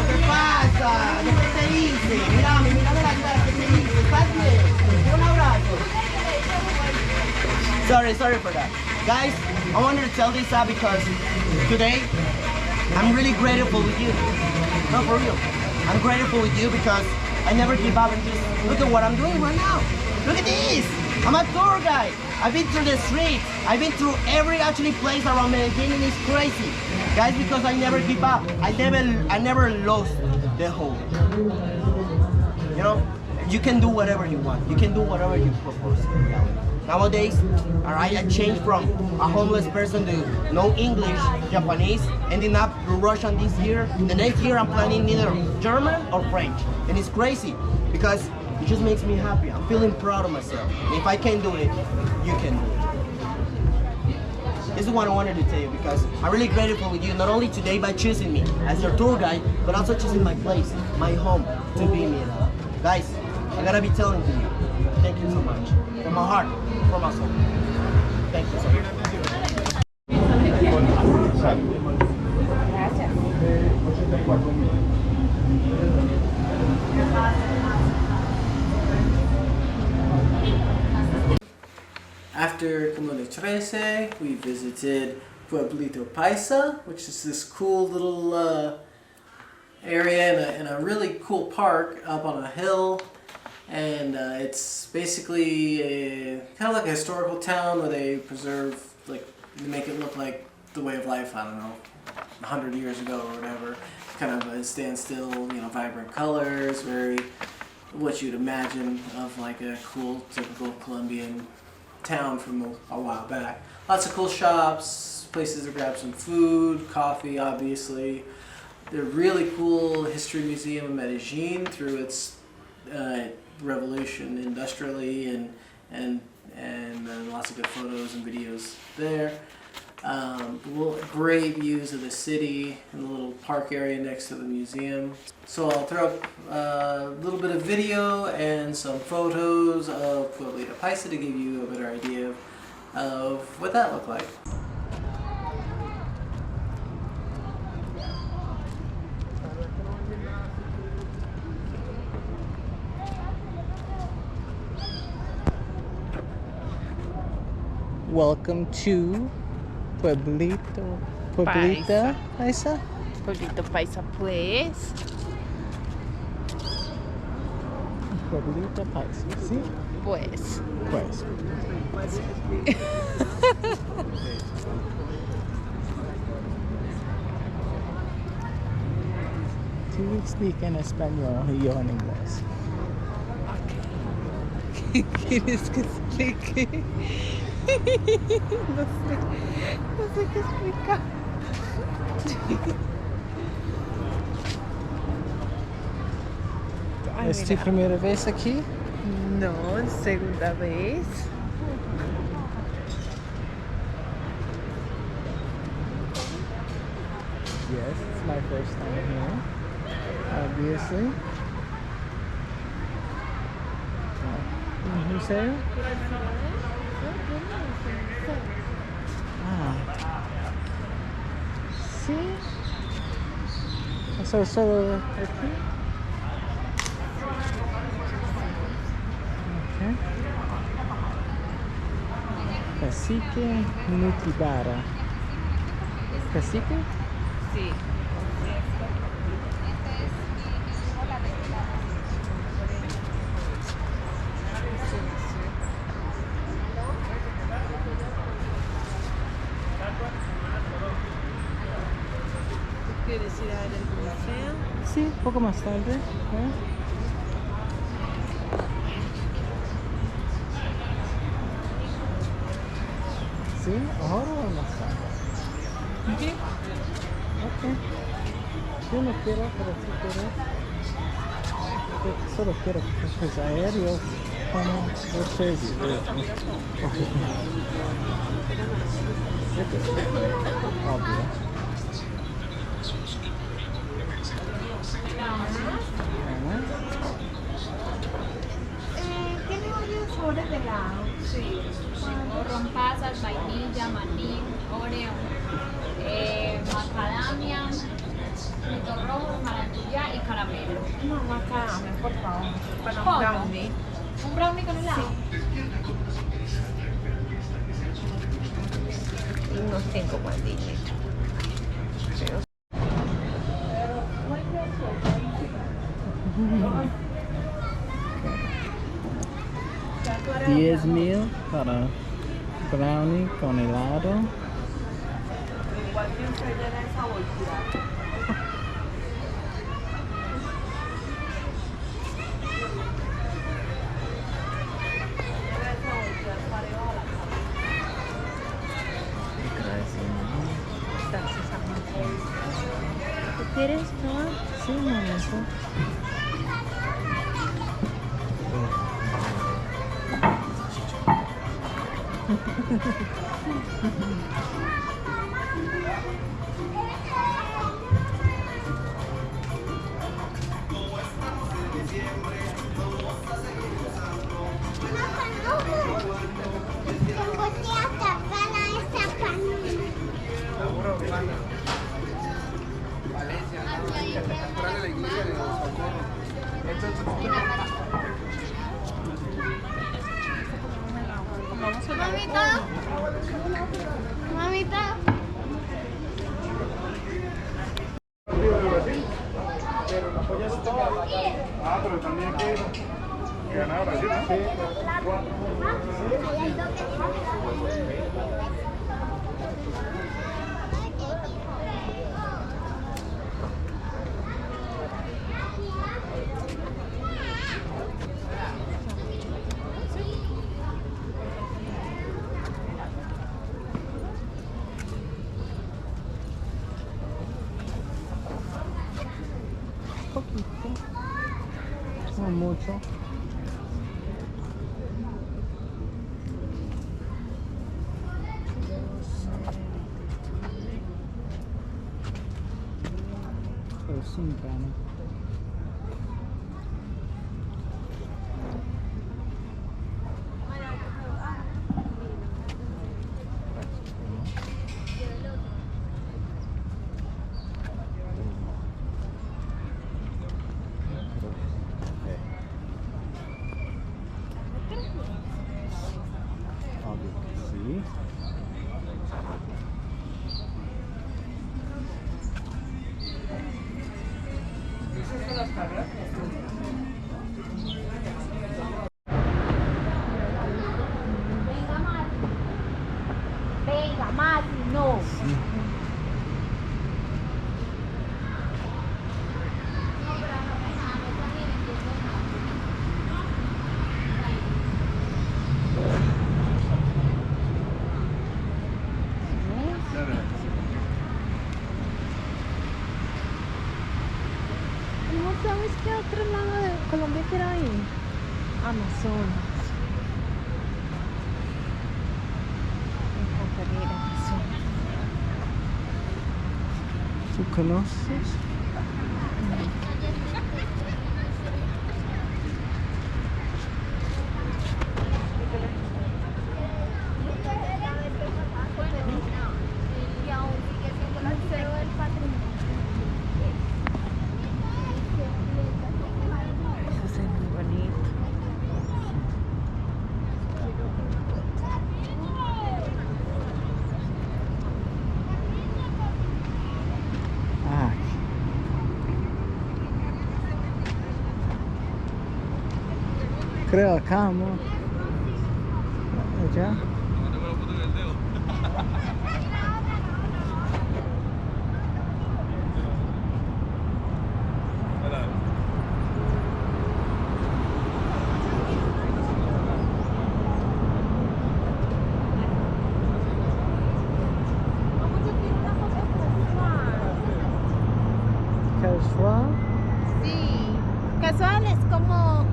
¿qué pasa? ¿Qué te dice? Mírame la cara, ¿qué te dice? ¿Estás bien? Un abrazo. Sorry for that. Guys, I wanted to tell this out because today, I'm really grateful with you. No, for real. I'm grateful with you because I never give up and just look at what I'm doing right now. Look at this. I'm a tour guide. I've been through the streets. I've been through every actually place around Medellín, and it's crazy. Guys, because I never give up. I never lost the hope. You know, you can do whatever you want. You can do whatever you propose. Nowadays, all right, I changed from a homeless person to no English, Japanese, ending up Russian this year. The next year, I'm planning either German or French. And it's crazy because it just makes me happy. I'm feeling proud of myself. And if I can do it, you can do it. This is what I wanted to tell you because I'm really grateful with you, not only today by choosing me as your tour guide, but also choosing my place, my home, to be me. Guys, I gotta be telling to you, thank you so much. From my heart, from my soul. Thank you so much. After Comuna 13, we visited Pueblito Paisa, which is this cool little area in a really cool park up on a hill. And it's basically kind of like a historical town where they preserve, like, they make it look like the way of life, I don't know, 100 years ago or whatever. Kind of a standstill, you know, vibrant colors, very what you'd imagine of like a cool, typical Colombian town from a while back. Lots of cool shops, places to grab some food, coffee, obviously. The really cool history museum in Medellín through its revolution industrially and lots of good photos and videos there. Great views of the city and the little park area next to the museum. So I'll throw up a little bit of video and some photos of Pueblita Paisa to give you a better idea of what that looked like. Welcome to Pueblita Paisa. Pueblito Paisa, pues. Pueblita Paisa, ¿sí? Pues. Pues. Tú speak en español y yo en inglés. ¿Qué quieres que explique? No sé qué explicar. Ay, ¿Es tu mira. primera vez aquí? No, segunda vez. Yes, it's my first time here, obviously. ¿En serio? Ah. Sí. Solo aquí. Okay. Cacique Nutibara. ¿Cacique? Sí. ¿Quieres ir a ver el museo? Sí, un poco más tarde. ¿Sí? ¿Ahora o más tarde? Sí. Ok. Yo no quiero, pero sí quiero. Yo solo quiero cosas aéreos como ustedes. Obvio. ¿Tiene varios sabores de helado? Sí, rompasas, vainilla, maní, oreo, macadamia, frutos rojos, maracuyá y caramelo. No, macadamia, por favor. Para un ¿Cómo? brownie. ¿Un brownie con helado? Y no tengo más dinero. 10,000 para brownie con helado. Igual siempre llena esa bolsita. ¿Tú quieres probar? Sí, un momento. Mamita. Mamita. Pero la polla es toda. Ah, pero también hay que ganar a Brasil, ¿no? Poquito. No mucho. Pero sin gana. Obvio que sí. Venga, Mati, no. Amazonas. Me encantaría ir a Amazonas. ¿Tú conoces? Creo acá, amor. Allá. Casual. Sí, casual es como...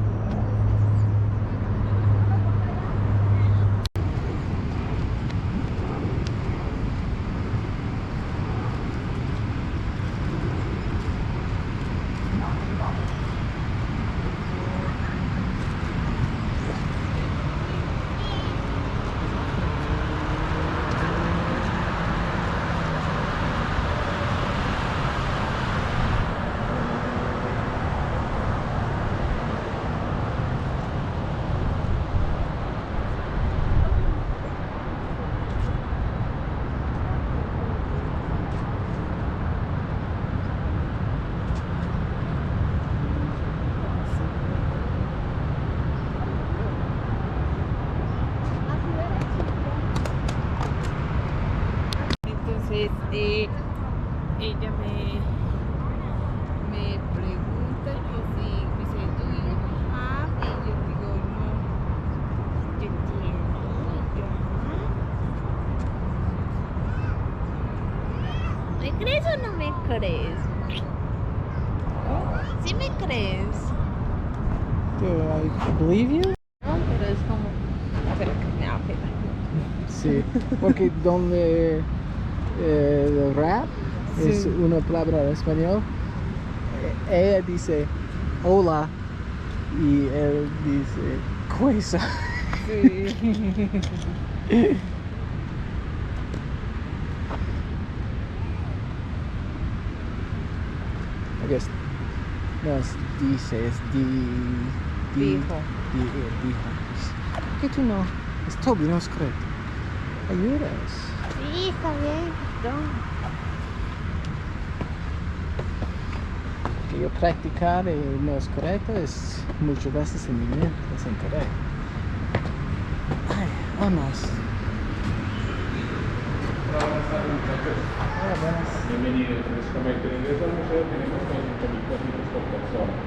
Entonces, ella me pregunta que si me dice, ¿do you have? Y yo digo, no, yo entiendo. Y yo, ¿me crees o no me crees? ¿Sí me crees? Do I believe you? No, pero es como hacer que me da pena. Sí, porque donde el rap es Sí. una palabra en español, ella dice hola y él dice cuesa. Sí. I guess no es dice, es Dijo. dijo. ¿Por qué tú no? Es Toby, no es correcto. Ayudas. Sí, está bien, perdón. Que yo practicar no es correcto, es muchas veces en mi mente es incorrecto. Ay, vamos. Hola, buenas. Bienvenidos. Les comento, el ingreso al museo tenemos 5.000 cositas por persona.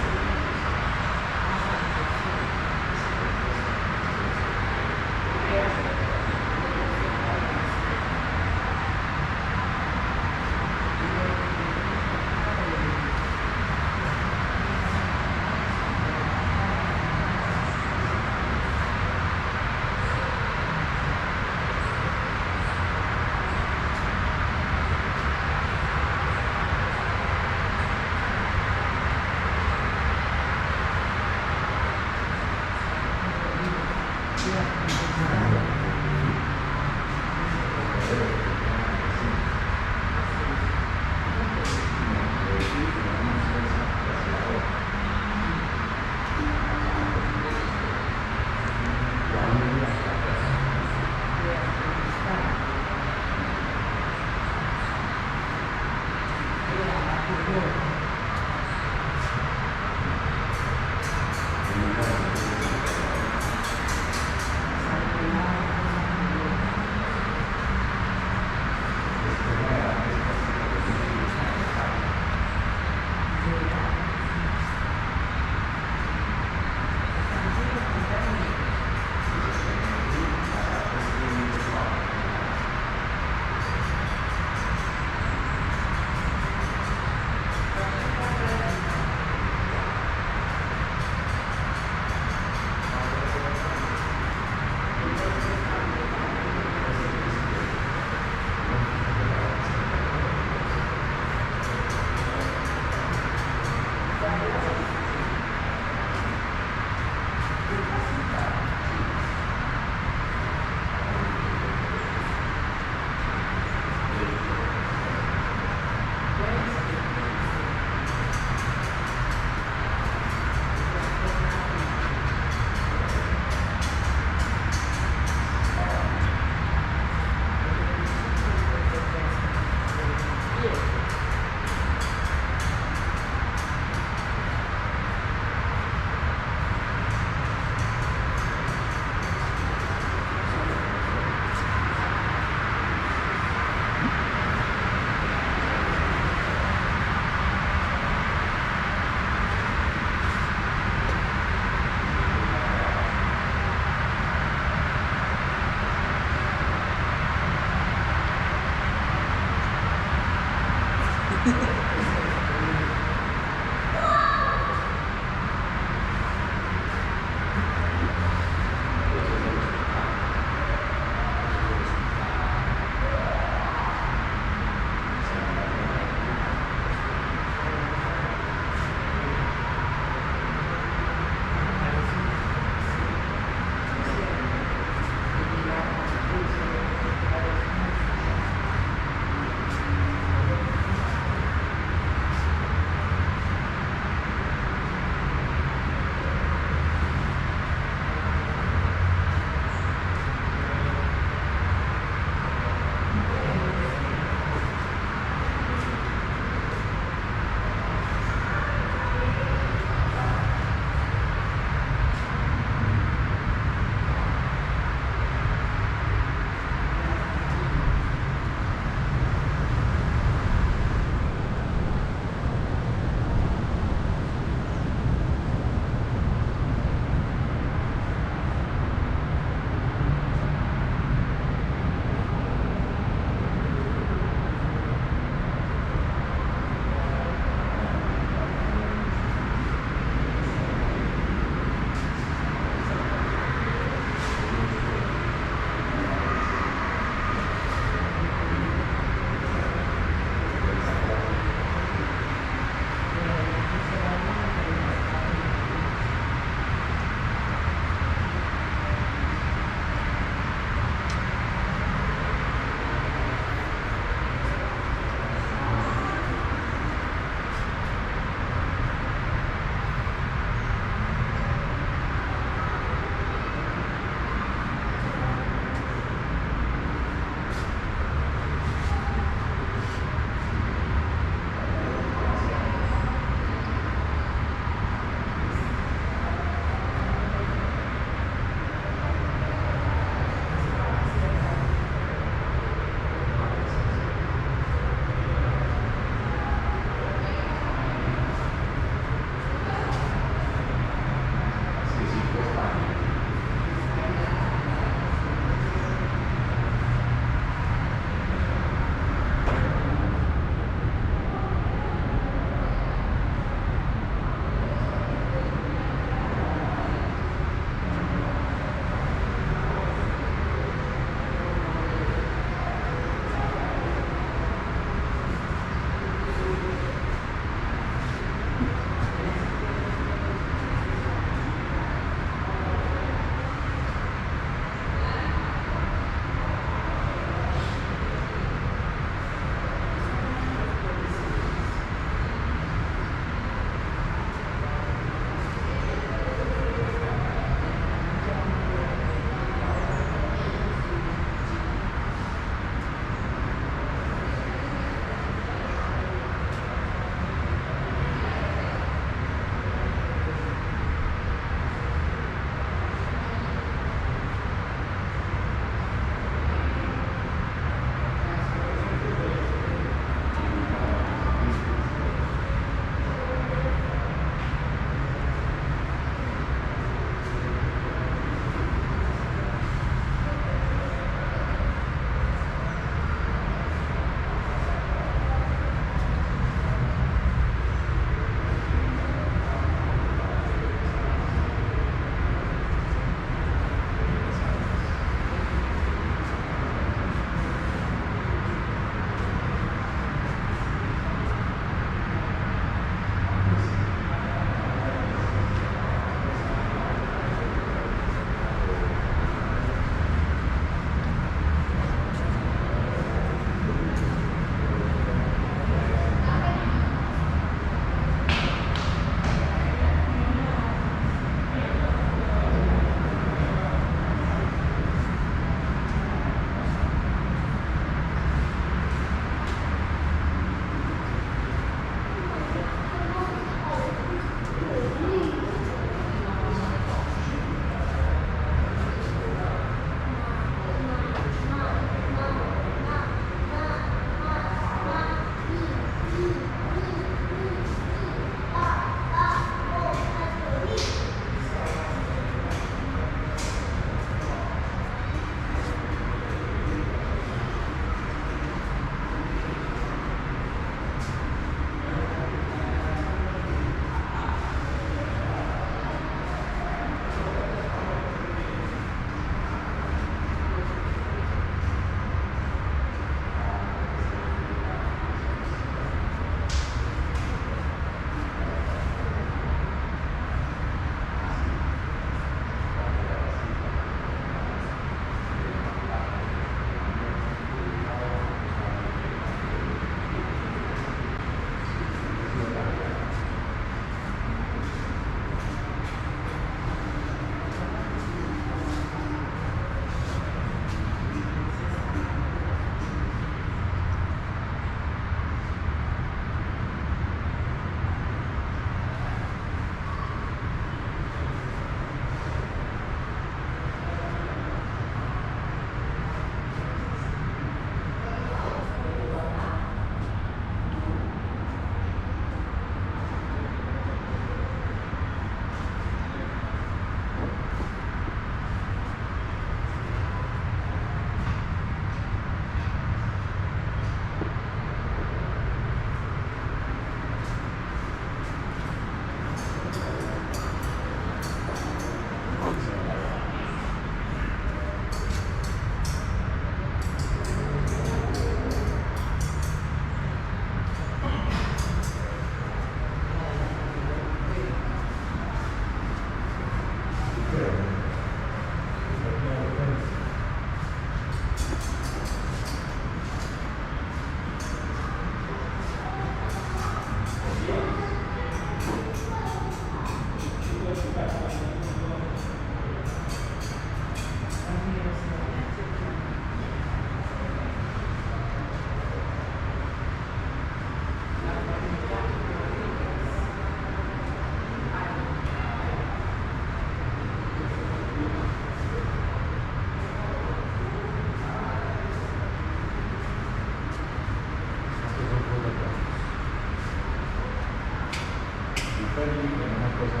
friendly, en una cosa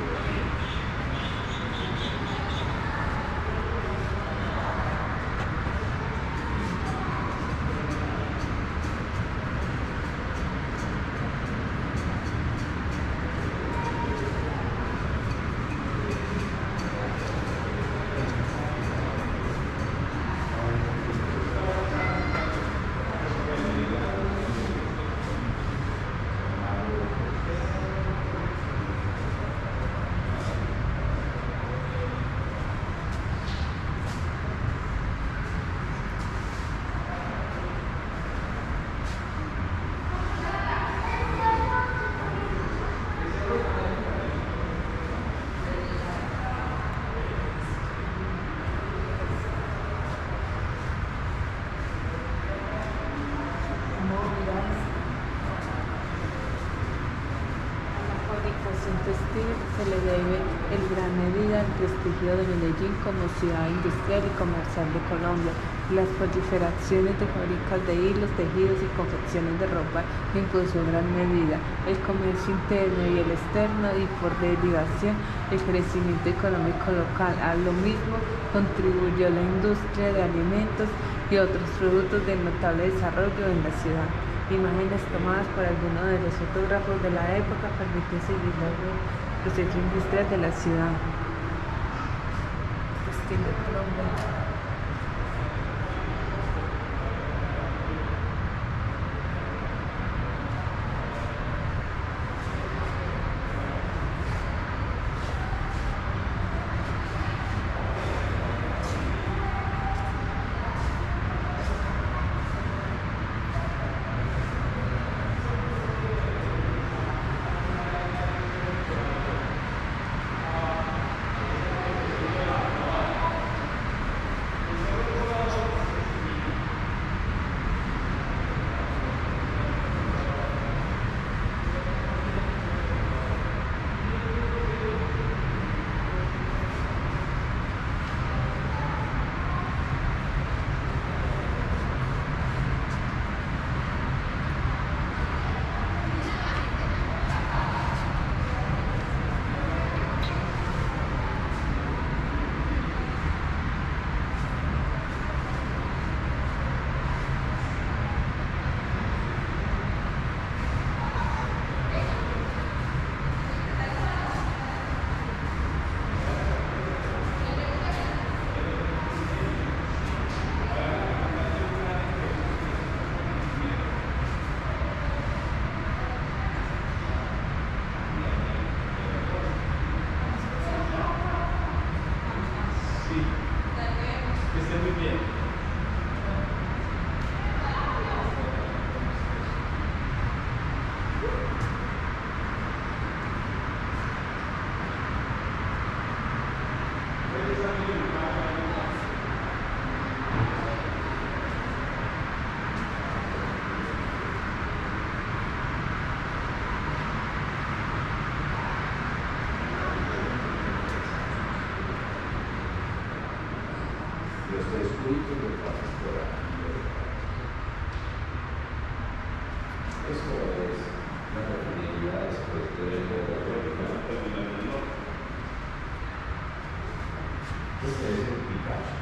divertida. Textil se le debe en gran medida el prestigio de Medellín como ciudad industrial y comercial de Colombia. Las proliferaciones de fábricas de hilos, tejidos y confecciones de ropa impulsó en gran medida el comercio interno y el externo y por derivación el crecimiento económico local. A lo mismo contribuyó la industria de alimentos y otros productos de notable desarrollo en la ciudad. Imágenes tomadas por algunos de los fotógrafos de la época permiten seguir el proceso industrial de la ciudad. Textil de Colombia. Los tres puntos del Parque Explora. Esto es la refinería después de este es el Picacho.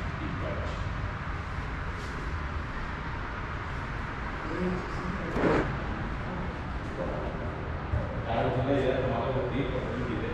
Claro, es una idea de tomar los tipos, es un video.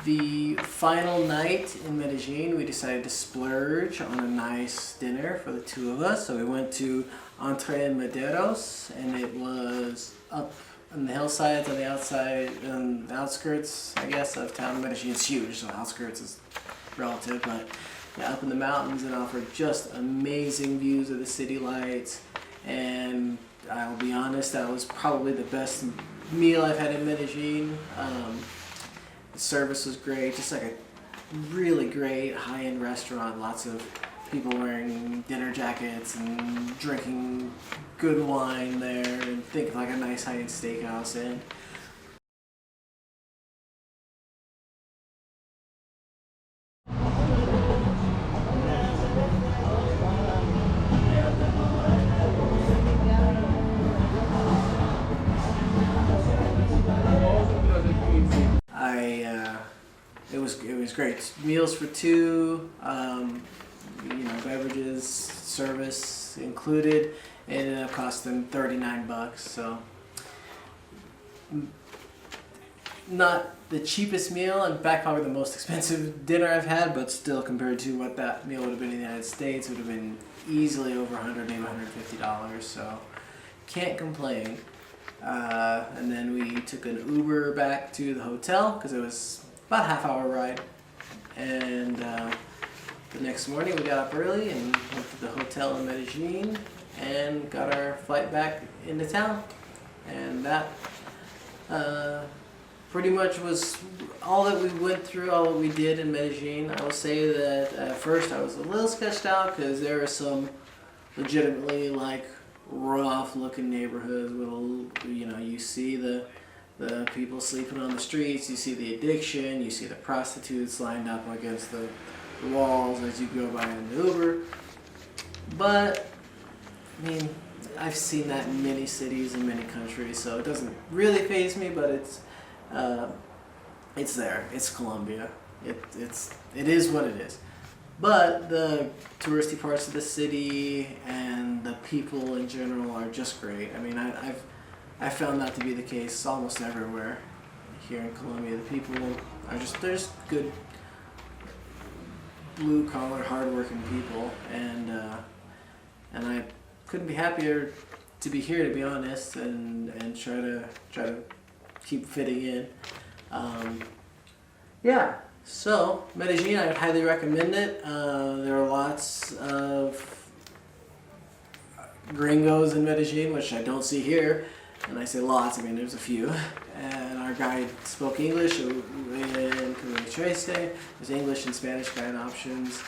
The final night in Medellín, we decided to splurge on a nice dinner for the two of us. So we went to Entre and Maderos, and it was up on the hillsides on the outside, on the outskirts, I guess, of town. Medellín's huge, so outskirts is relative, but up in the mountains and offered just amazing views of the city lights. And I'll be honest, that was probably the best meal I've had in Medellin. The service was great, just like a really great high-end restaurant. Lots of people wearing dinner jackets and drinking good wine there, and think of like a nice high-end steakhouse. And it was great. Meals for two, beverages, service included. It ended up costing $39. So not the cheapest meal, in fact probably the most expensive dinner I've had, but still compared to what that meal would have been in the United States, it would have been easily over $100, maybe $150. So can't complain. And then we took an Uber back to the hotel because it was about a half-hour ride. And the next morning we got up early and went to the hotel in Medellin and got our flight back into town. And that pretty much was all that we went through, all that we did in Medellin. I will say that at first I was a little sketched out because there are some legitimately like rough looking neighborhoods with, you see the people sleeping on the streets, you see the addiction, you see the prostitutes lined up against the walls as you go by in the Uber. But I mean, I've seen that in many cities and many countries, so it doesn't really faze me, but it's there. It's Colombia. It is what it is. But the touristy parts of the city and the people in general are just great. I mean, I've found that to be the case almost everywhere here in Colombia. The people are they're just good, blue-collar, hard-working people, and I couldn't be happier to be here, to be honest, and try to keep fitting in. Yeah. So, Medellin, I would highly recommend it. There are lots of gringos in Medellin, which I don't see here. And I say lots, I mean there's a few. And our guide spoke English in Comuna. There's English and Spanish guide options.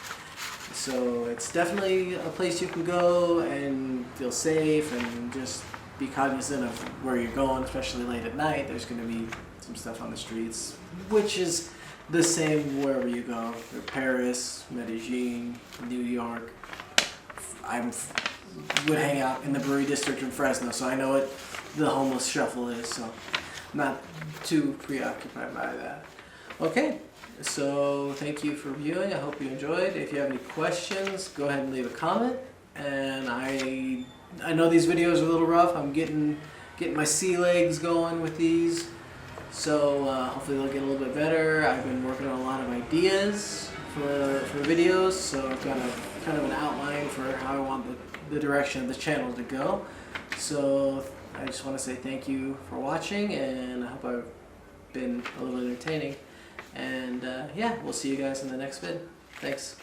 So it's definitely a place you can go and feel safe and just be cognizant of where you're going, especially late at night. There's going to be some stuff on the streets, which is the same wherever you go. Paris, Medellin, New York. I would hang out in the brewery district in Fresno, so I know what the homeless shuffle is, so I'm not too preoccupied by that. Okay, so thank you for viewing. I hope you enjoyed. If you have any questions, go ahead and leave a comment. And I know these videos are a little rough. I'm getting my sea legs going with these. So hopefully they'll get a little bit better. I've been working on a lot of ideas for videos, so I've got kind of an outline for how I want the direction of the channel to go. So I just want to say thank you for watching, and I hope I've been a little entertaining. And yeah, we'll see you guys in the next vid. Thanks.